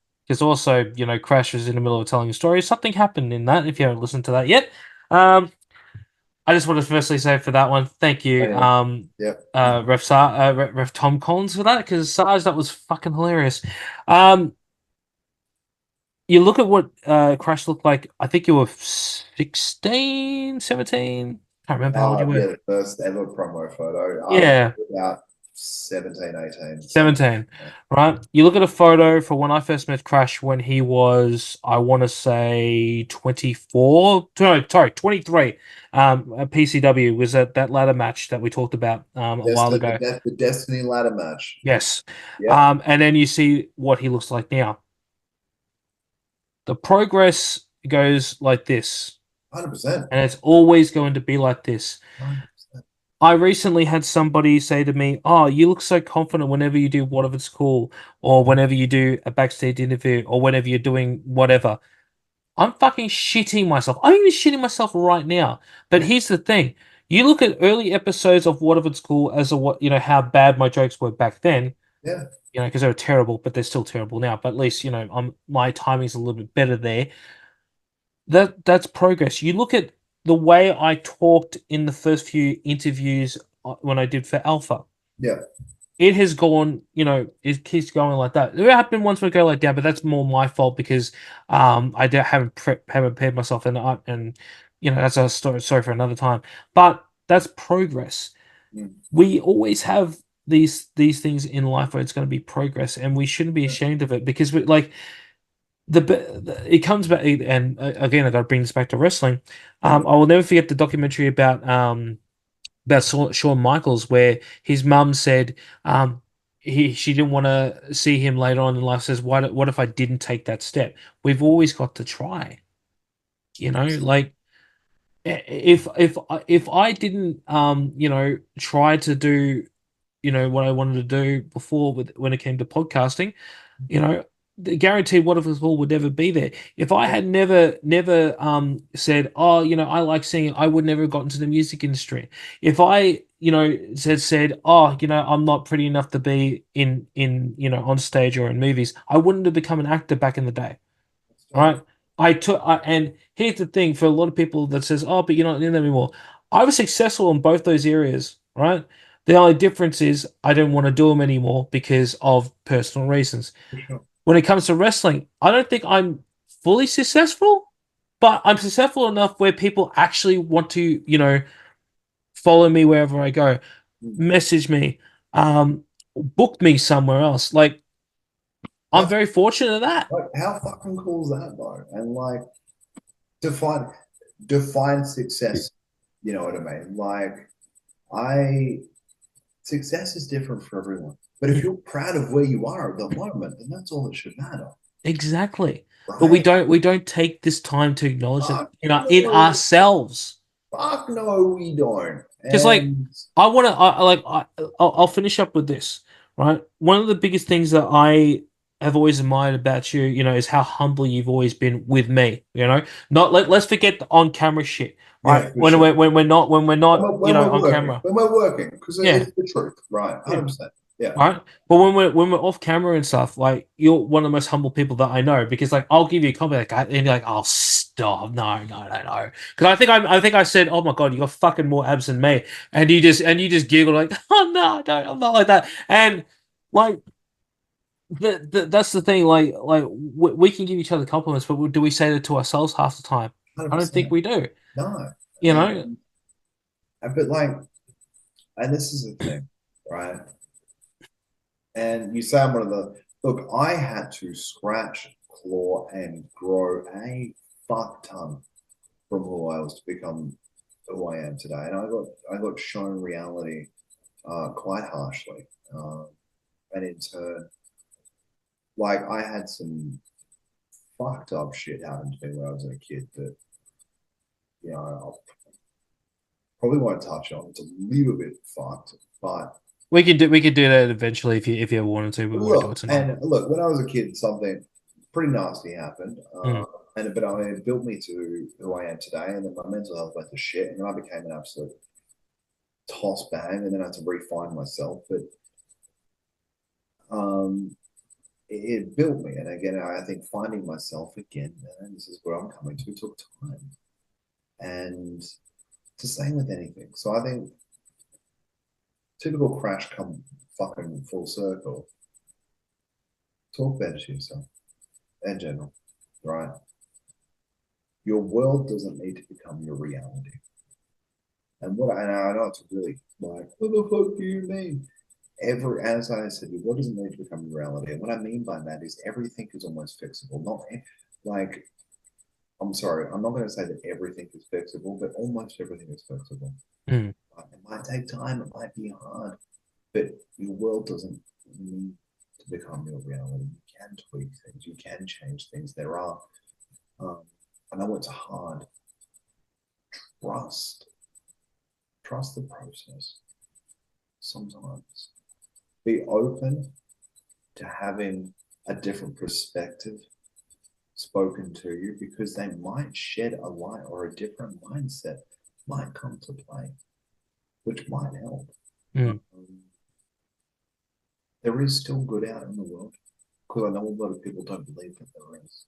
A: Crash was in the middle of telling a story. Something happened in that, if you haven't listened to that yet. I just want to firstly say for that one, thank
B: Oh,
A: you,
B: yeah, yeah.
A: Ref Tom Collins for that, because Sarge, that was fucking hilarious. Um, you look at what Crash looked like. I think you were 16, 17. Can't remember how old you
B: Yeah,
A: were.
B: the first ever promo photo. I was
A: Yeah,
B: about 17, 18, something.
A: 17, right? You look at a photo for when I first met Crash when he was, I want to say 24, no, sorry, 23. At PCW was that ladder match that we talked about a while ago.
B: The Destiny ladder match.
A: Yes.
B: Yeah,
A: And then you see what he looks like now. The progress goes like this,
B: 100%.
A: and it's always going to be like this.
B: 100%.
A: I recently had somebody say to me, "Oh, you look so confident whenever you do What If It's Cool, or whenever you do a backstage interview, or whenever you're doing whatever." I'm fucking shitting myself. I'm even shitting myself right now. But
B: Yeah,
A: here's the thing: you look at early episodes of What If It's Cool as a what how bad my jokes were back then.
B: yeah,
A: Because they were terrible, but they're still terrible now. But at least my timing's a little bit better there. That's progress. You look at the way I talked in the first few interviews when I did for Alpha.
B: yeah,
A: It has gone, it keeps going like that. There have been ones where it go like down, but that's more my fault because haven't prepared myself, and that's a story for another time. But that's progress.
B: mm,
A: We always have these things in life where it's going to be progress, and we shouldn't be
B: yeah,
A: ashamed of it because we like it comes back. And again, I got to bring this back to wrestling. I
B: yeah,
A: will never forget the documentary about Shawn Michaels, where his mum said she didn't want to see him later on in life. Says, what if I didn't take that step? We've always got to try. Like if I didn't try to do what I wanted to do before when it came to podcasting, you know. guaranteed waterfall would never be there. If I had never said, oh, I like singing, I would never have gotten to the music industry. If I, said, oh, I'm not pretty enough to be in on stage or in movies, I wouldn't have become an actor back in the day. Right? And here's the thing for a lot of people that says, oh, but you're not in them anymore. I was successful in both those areas, right? The only difference is I don't want to do them anymore because of personal reasons.
B: For sure.
A: When it comes to wrestling, I don't think I'm fully successful, but I'm successful enough where people actually want to, follow me wherever I go,
B: Mm.
A: message me, book me somewhere else. Like, I'm
B: How
A: very fortunate at that.
B: how fucking cool is that though? And like define define success. You know what I mean? Like I success is different for everyone. But if you're proud of where you are at the moment, then that's all that should matter,
A: Exactly. But we
B: right?
A: don't take this time to acknowledge that,
B: Fuck
A: in
B: no,
A: ourselves.
B: fuck no, we don't.
A: Because like
B: And
A: I want to, I'll finish up with this, right? One of the biggest things that I have always admired about you, is how humble you've always been with me. Not let's forget the on camera shit, right?
B: yeah, for sure.
A: When we're not, on camera.
B: When we're working, because
A: Yeah,
B: it's the truth, right?
A: yeah.
B: 100%. Yeah.
A: Right. But when we're off camera and stuff, like you're one of the most humble people that I know because like I'll give you a compliment like, and you're like, oh stop, no, no, no, no. Because I think I said, oh my god, you got fucking more abs than me, and you just giggle like, oh no, no, I'm not like that. And like that's the thing, like we can give each other compliments, but do we say that to ourselves half the time? I don't think
B: 100%.
A: we do.
B: No.
A: You know.
B: And but like, and this is the thing, right? And you say I'm one of the look, I had to scratch, claw, and grow a fuck ton from who I was to become who I am today. And I got shown reality quite harshly. And in turn, like I had some fucked up shit happen to me when I was a kid that, I probably won't touch on. It's a little bit fucked, but
A: We could do that eventually if you ever wanted to. We won't do it tonight.
B: look, when I was a kid, something pretty nasty happened,
A: Mm.
B: but I mean, it built me to who I am today. And then my mental health went to shit, and then I became an absolute toss bang, and then I had to refine myself. But um, it built me, and again, I think finding myself again, man, this is where I'm coming to, took time, and it's the same with anything. So I think typical Krash come fucking full circle. Talk better to yourself in general, right? Your world doesn't need to become your reality. And I know it's really like, what the fuck do you mean? As I said, your world doesn't need to become your reality. And what I mean by that is everything is almost fixable. Not like, I'm sorry, I'm not going to say that everything is fixable, but almost everything is fixable.
A: Mm.
B: It might take time, it might be hard, but your world doesn't need to become your reality. You can tweak things, you can change things. Um, I know it's hard. Trust, trust the process. Sometimes be open to having a different perspective spoken to you because they might shed a light or a different mindset might come to play, which might help.
A: Mm.
B: Um, there is still good out in the world because I know a lot of people don't believe that there is.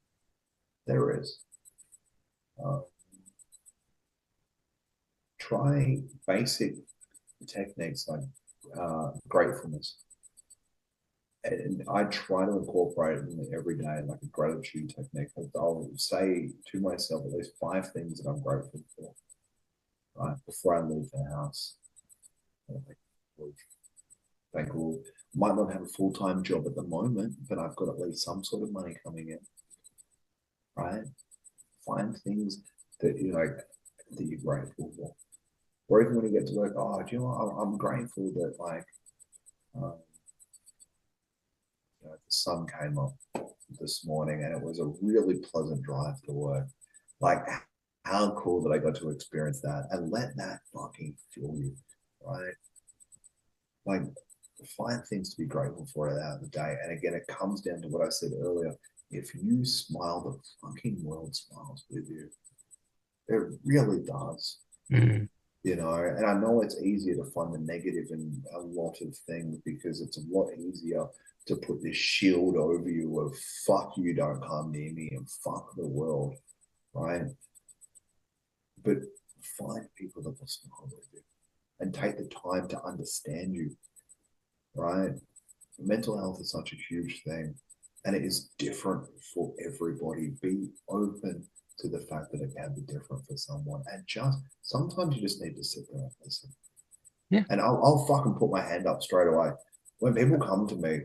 B: There is. Uh, try basic techniques like gratefulness. And I try to incorporate it in every day, like a gratitude technique. I'll say to myself at least 5 things that I'm grateful for, right, before I leave the house. Thank you. Might not have a full time job at the moment, but I've got at least some sort of money coming in, right? Find things that that you're grateful for, or even when you get to work. Oh, do you know what? I'm grateful that um, the sun came up this morning and it was a really pleasant drive to work. Like, how cool that I got to experience that and let that fucking fuel you, right? Like, find things to be grateful for at the end of the day. And again, it comes down to what I said earlier. If you smile, the fucking world smiles with you. It really does.
A: Mm.
B: And I know it's easier to find the negative in a lot of things because it's a lot easier to put this shield over you of fuck you, don't come near me, and fuck the world, right? But find people that will smile with you and take the time to understand you, right? Mental health is such a huge thing and it is different for everybody. Be open to the fact that it can be different for someone, and just sometimes you just need to sit there and listen.
A: Yeah.
B: And I'll fucking put my hand up straight away when people come to me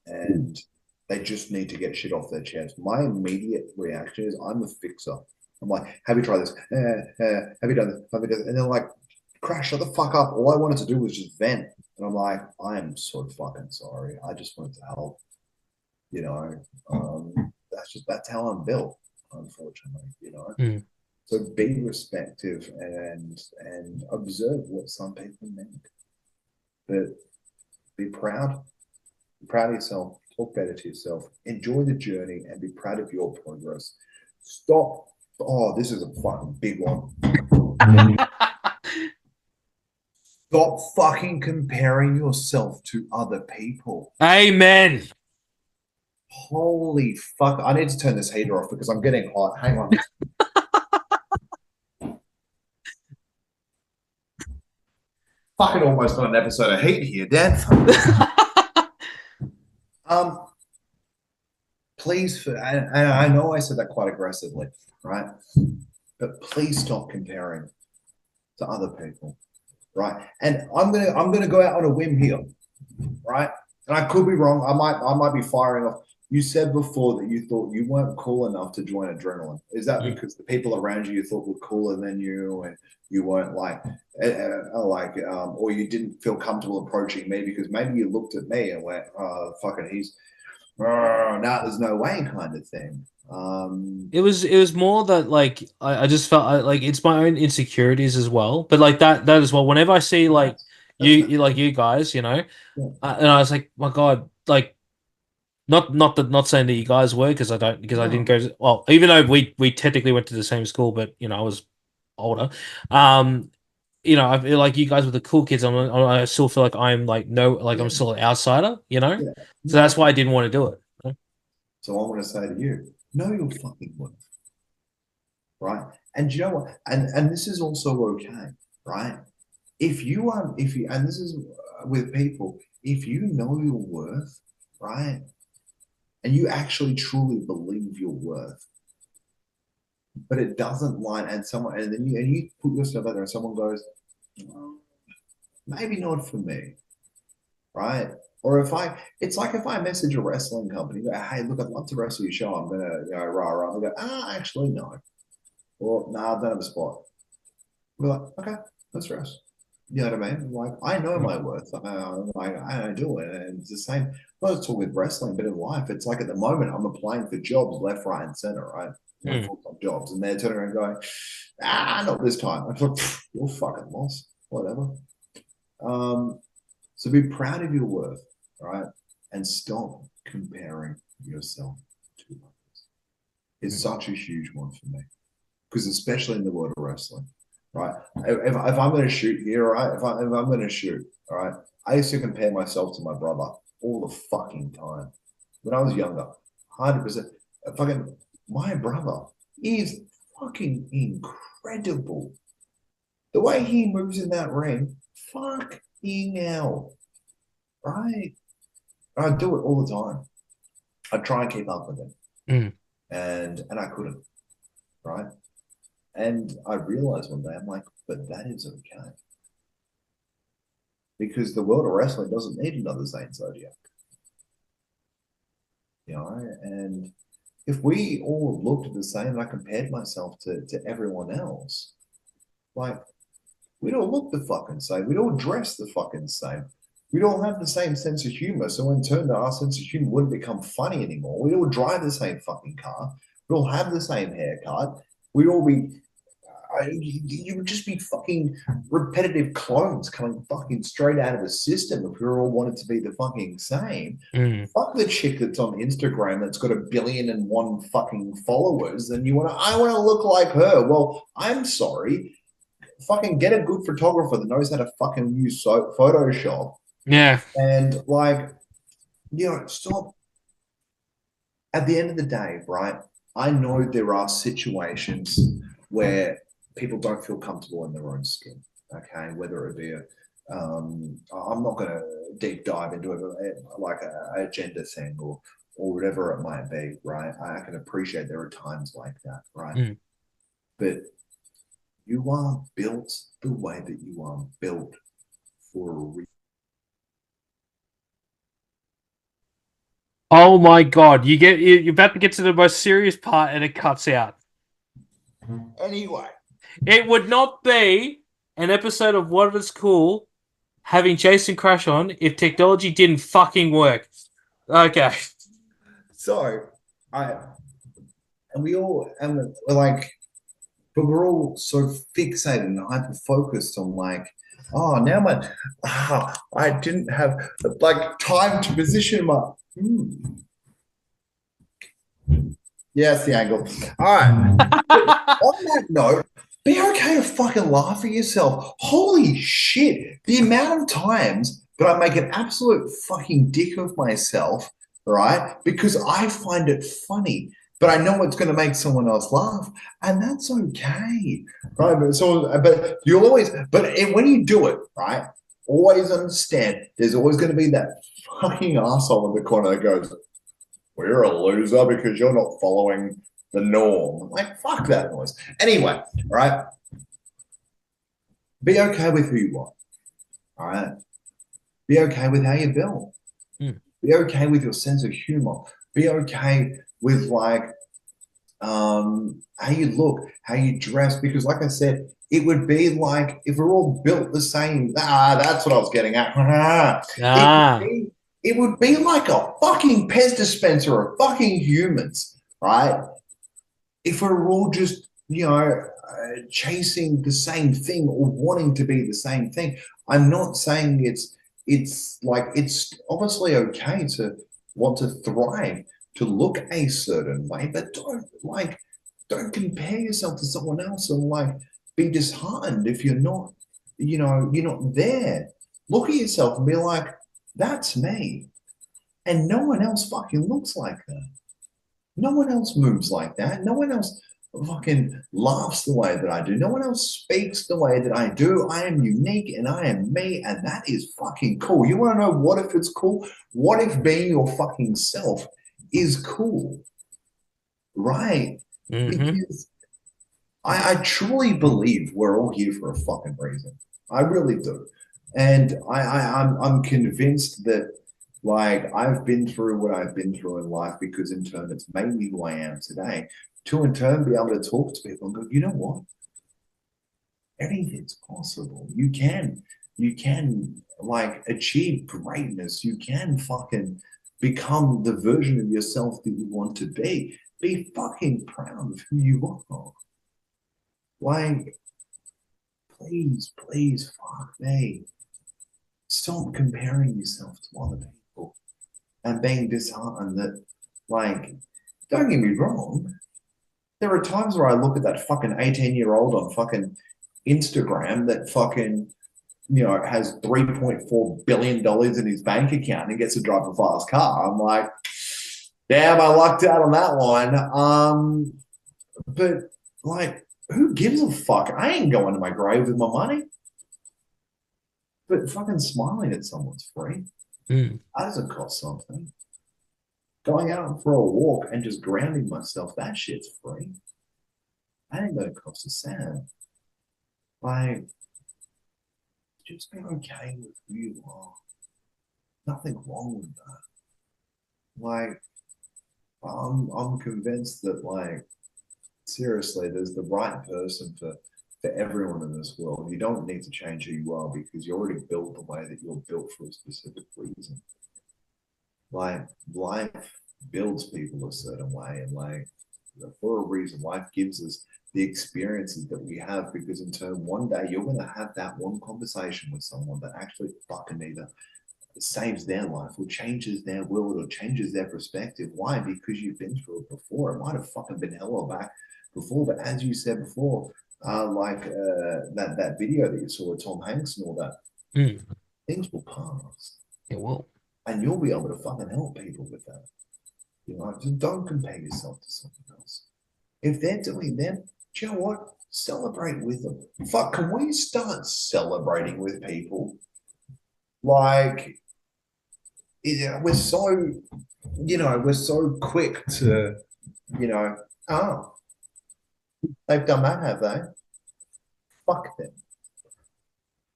B: and they just need to get shit off their chest. My immediate reaction is I'm a fixer. I'm like, have you tried this? Have you done this? Have you done this? And they're like, Krash, shut the fuck up. All I wanted to do was just vent. And I'm like, I'm so fucking sorry. I just wanted to help. That's how I'm built, unfortunately.
A: Mm.
B: So be respectful and observe what some people need. But be proud. Be proud of yourself. Talk better to yourself. Enjoy the journey and be proud of your progress. Stop. Oh, this is a fucking big one. Stop fucking comparing yourself to other people.
A: Amen.
B: Holy fuck. I need to turn this heater off because I'm getting hot. Hang on. Fucking almost on an episode of Heat here, Dad. Please, and I know I said that quite aggressively, right? But please stop comparing to other people, right? And I'm gonna go out on a whim here, right? And I could be wrong. I might be firing off. You said before that you thought you weren't cool enough to join Adrenaline. Is that because the people around you thought were cooler than you, and you weren't or you didn't feel comfortable approaching me because maybe you looked at me and went, "Oh, fucking, he's there's no way," kind of thing.
A: It was more that like I just felt like it's my own insecurities as well, but like that as well. Whenever I see like you guys, and I was like, my God, like not saying that you guys were because I didn't go well, even though we technically went to the same school, but I was older. I feel like you guys were the cool kids. I still feel like I'm like I'm still an outsider,
B: Yeah.
A: So that's why I didn't want to do it.
B: So I want to say to you, know your fucking worth, right? And you know what? And this is also okay, right? If you and this is with people, if you know your worth, right, and you actually truly believe your worth, but it doesn't line, and then you put yourself out there, and someone goes, well, maybe not for me, right? Or it's like if I message a wrestling company, go, hey, look, I'd love to wrestle your show. I'm gonna, rah. They go, actually no, or I don't have a spot. We're like, okay, let's rest. You know what I mean? Like, I know my worth. I do it. And it's the same. Well, it's all with wrestling, but in life, it's like at the moment, I'm applying for jobs left, right, and center, right? Full-time jobs. And they're turning around going, not this time. I'm like, you're fucking lost. Whatever. So be proud of your worth, right? And stop comparing yourself to others. It's such a huge one for me. Because especially in the world of wrestling, right? If I'm going to shoot here, right? If I'm going to shoot, all right? I used to compare myself to my brother all the fucking time. When I was younger, 100%. Fucking, my brother is fucking incredible. The way he moves in that ring, fucking hell, right? I do it all the time. I try and keep up with him, and I couldn't, right? And I realized one day, I'm like, but that is okay. Because the world of wrestling doesn't need another Zayn Zodiac. And if we all looked the same and I compared myself to everyone else, like, we'd all look the fucking same. We'd all dress the fucking same. We'd all have the same sense of humor. So in turn, our sense of humor wouldn't become funny anymore. We'd all drive the same fucking car. We'd all have the same haircut. We'd all be you would just be fucking repetitive clones coming fucking straight out of the system if we all wanted to be the fucking same.
A: Mm.
B: Fuck the chick that's on Instagram that's got 1,000,000,001 fucking followers, and I want to look like her. Well, I'm sorry. Fucking get a good photographer that knows how to fucking use Photoshop,
A: Yeah.
B: and stop. At the end of the day, right? I know there are situations where people don't feel comfortable in their own skin. Okay, whether it be I'm not going to deep dive into a gender thing or whatever it might be, right? I can appreciate there are times like that, right?
A: Mm.
B: But you are built the way that you are built for a reason.
A: Oh my god, you're about to get to the most serious part and it cuts out.
B: Anyway,
A: It would not be an episode of What Is Cool having Jayson Krash on if technology didn't fucking work. Okay.
B: so I and we all and we're like, but we're all so fixated and hyper focused on like, oh, now I didn't have like time to position my. Yes, the angle. All right. On that note, be okay to fucking laugh at yourself. Holy shit. The amount of times that I make an absolute fucking dick of myself, right? Because I find it funny, but I know it's going to make someone else laugh, and that's okay. Right. But you'll always, when you do it, right? Always understand there's always going to be that fucking asshole in the corner that goes, well, you're a loser because you're not following the norm. Like, fuck that noise. Anyway, right? Be okay with who you are. All right. Be okay with how you build.
A: Mm.
B: Be okay with your sense of humor. Be okay with how you look, how you dress. Because like I said, it would be like if we're all built the same. That's what I was getting at.
A: Ah.
B: It would be like a fucking Pez dispenser of fucking humans, right? If we're all just, chasing the same thing or wanting to be the same thing. I'm not saying it's obviously okay to want to thrive, to look a certain way, but don't compare yourself to someone else and be disheartened if you're not there. Look at yourself and be like, that's me. And no one else fucking looks like that. No one else moves like that. No one else fucking laughs the way that I do. No one else speaks the way that I do. I am unique and I am me, and that is fucking cool. You want to know what if it's cool? What if being your fucking self is cool? Right?
A: Mm-hmm.
B: Because I truly believe we're all here for a fucking reason. I really do. And I'm convinced that I've been through what I've been through in life because in turn it's made me who I am today. To in turn be able to talk to people and go, you know what? Anything's possible. You can achieve greatness. You can fucking become the version of yourself that you want to be. Be fucking proud of who you are. Please, fuck me. Stop comparing yourself to other people and being disheartened that, don't get me wrong. There are times where I look at that fucking 18-year-old on fucking Instagram that fucking, has $3.4 billion in his bank account and gets to drive a fast car. I'm like, damn, I lucked out on that line. But who gives a fuck? I ain't going to my grave with my money. But fucking smiling at someone's free.
A: Mm.
B: That doesn't cost something. Going out for a walk and just grounding myself, that shit's free. That ain't gonna cost a cent. Just be okay with who you are. Nothing wrong with that. I'm convinced that seriously, there's the right person for everyone in this world. You don't need to change who you are because you're already built the way that you're built for a specific reason. Life builds people a certain way, and for a reason. Life gives us the experiences that we have because in turn, one day you're going to have that one conversation with someone that actually fucking either saves their life or changes their world or changes their perspective. Why? Because you've been through it before. It might have fucking been hell back before, but as you said before, that video that you saw with Tom Hanks and all that, things will pass.
A: It will.
B: And you'll be able to fucking help people with that. You know, just don't compare yourself to someone else. If they're doing them, do you know what? Celebrate with them. Fuck, can we start celebrating with people? Like, we're so, we're so quick to, oh, they've done that, have they? Fuck them.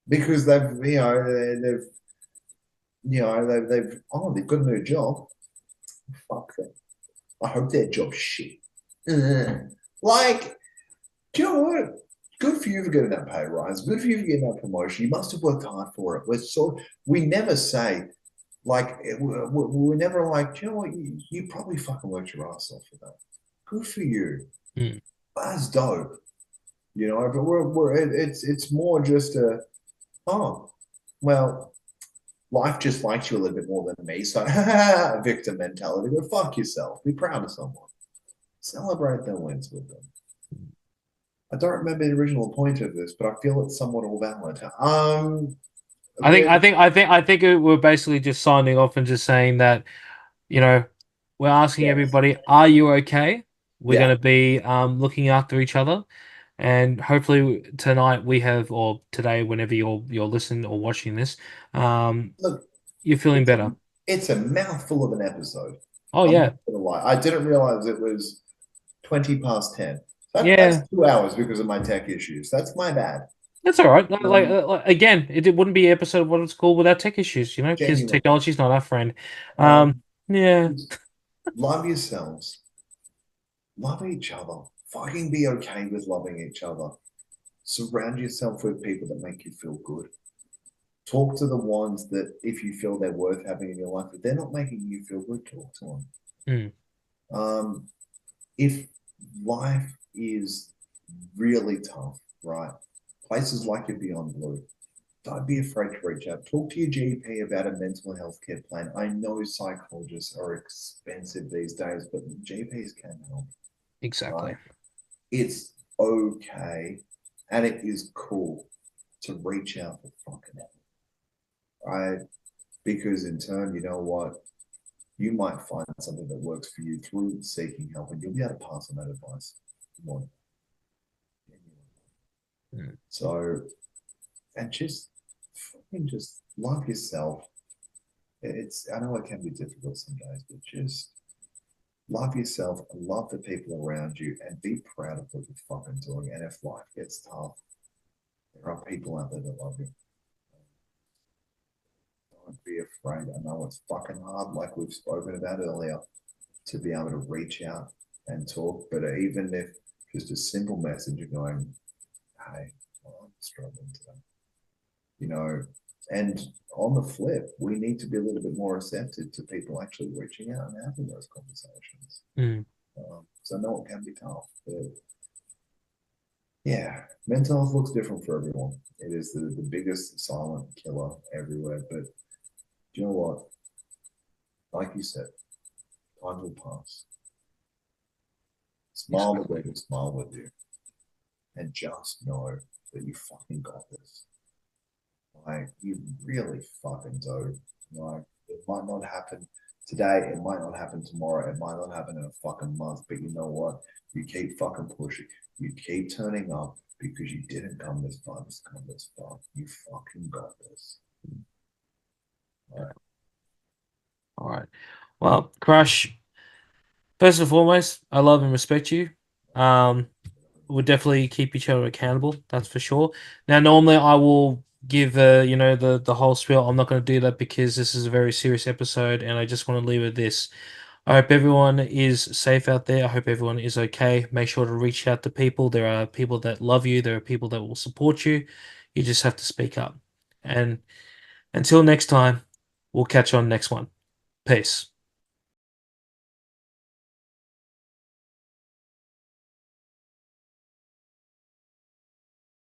B: Because they've got a new job. Fuck them. I hope their job's shit. Like, do you know what? Good for you for getting that pay rise. Good for you for getting that promotion. You must have worked hard for it. We never say, like, we're never like, do you know what? You probably fucking worked your ass off for that. Good for you. That's dope. You know, but it's more just well, life just likes you a little bit more than me. So victim mentality. Go fuck yourself. Be proud of someone. Celebrate their wins with them. I don't remember the original point of this, but I feel it's somewhat all valid.
A: I think we're basically just signing off and just saying that, we're asking everybody, are you okay? We're going to be looking after each other, and hopefully tonight or today, whenever you're listening or watching this,
B: look,
A: you're feeling better.
B: It's a mouthful of an episode.
A: Oh, yeah.
B: I'm not gonna lie. I didn't realize it was 20 past 10. That's 2 hours because of my tech issues. That's my bad.
A: That's all right. Like again, it wouldn't be an episode of What It's Called without tech issues, because technology's not our friend. Yeah.
B: Love yourselves. Love each other. Fucking be okay with loving each other. Surround yourself with people that make you feel good. Talk to the ones that, if you feel they're worth having in your life, if they're not making you feel good, talk to them. If life is really tough, right? Places like your Beyond Blue, don't be afraid to reach out. Talk to your GP about a mental health care plan. I know psychologists are expensive these days, but GPs can help.
A: Exactly.
B: Right? It's okay, and it is cool to reach out for fucking help, right? Because in turn, you know what? You might find something that works for you through seeking help, and you'll be able to pass on that advice. So, and just love yourself. I know it can be difficult some days, but just love yourself and love the people around you and be proud of what you're fucking doing. And if life gets tough, there are people out there that love you. Don't be afraid. I know it's fucking hard, like we've spoken about earlier, to be able to reach out and talk. But even if just a simple message of going, hey, I'm struggling today, and on the flip, we need to be a little bit more receptive to people actually reaching out and having those conversations. So I know it can be tough, but yeah, mental health looks different for everyone. It is the biggest silent killer everywhere. But do you know what? Like you said, time will pass. Smile the way they smile with you. And just know that you fucking got this. Like, you really fucking do. Like, it might not happen today, it might not happen tomorrow, it might not happen in a fucking month, but you know what? You keep fucking pushing. You keep turning up because you didn't come this far, You fucking got this.
A: All right. Well, Krash, first and foremost, I love and respect you. We'll definitely keep each other accountable, that's for sure. Now, normally I will give the whole spiel. I'm not going to do that because this is a very serious episode, and I just want to leave it at this. I hope everyone is safe out there. I hope everyone is okay. Make sure to reach out to people. There are people that love you. There are people that will support you. You just have to speak up. And until next time, we'll catch you on the next one. Peace.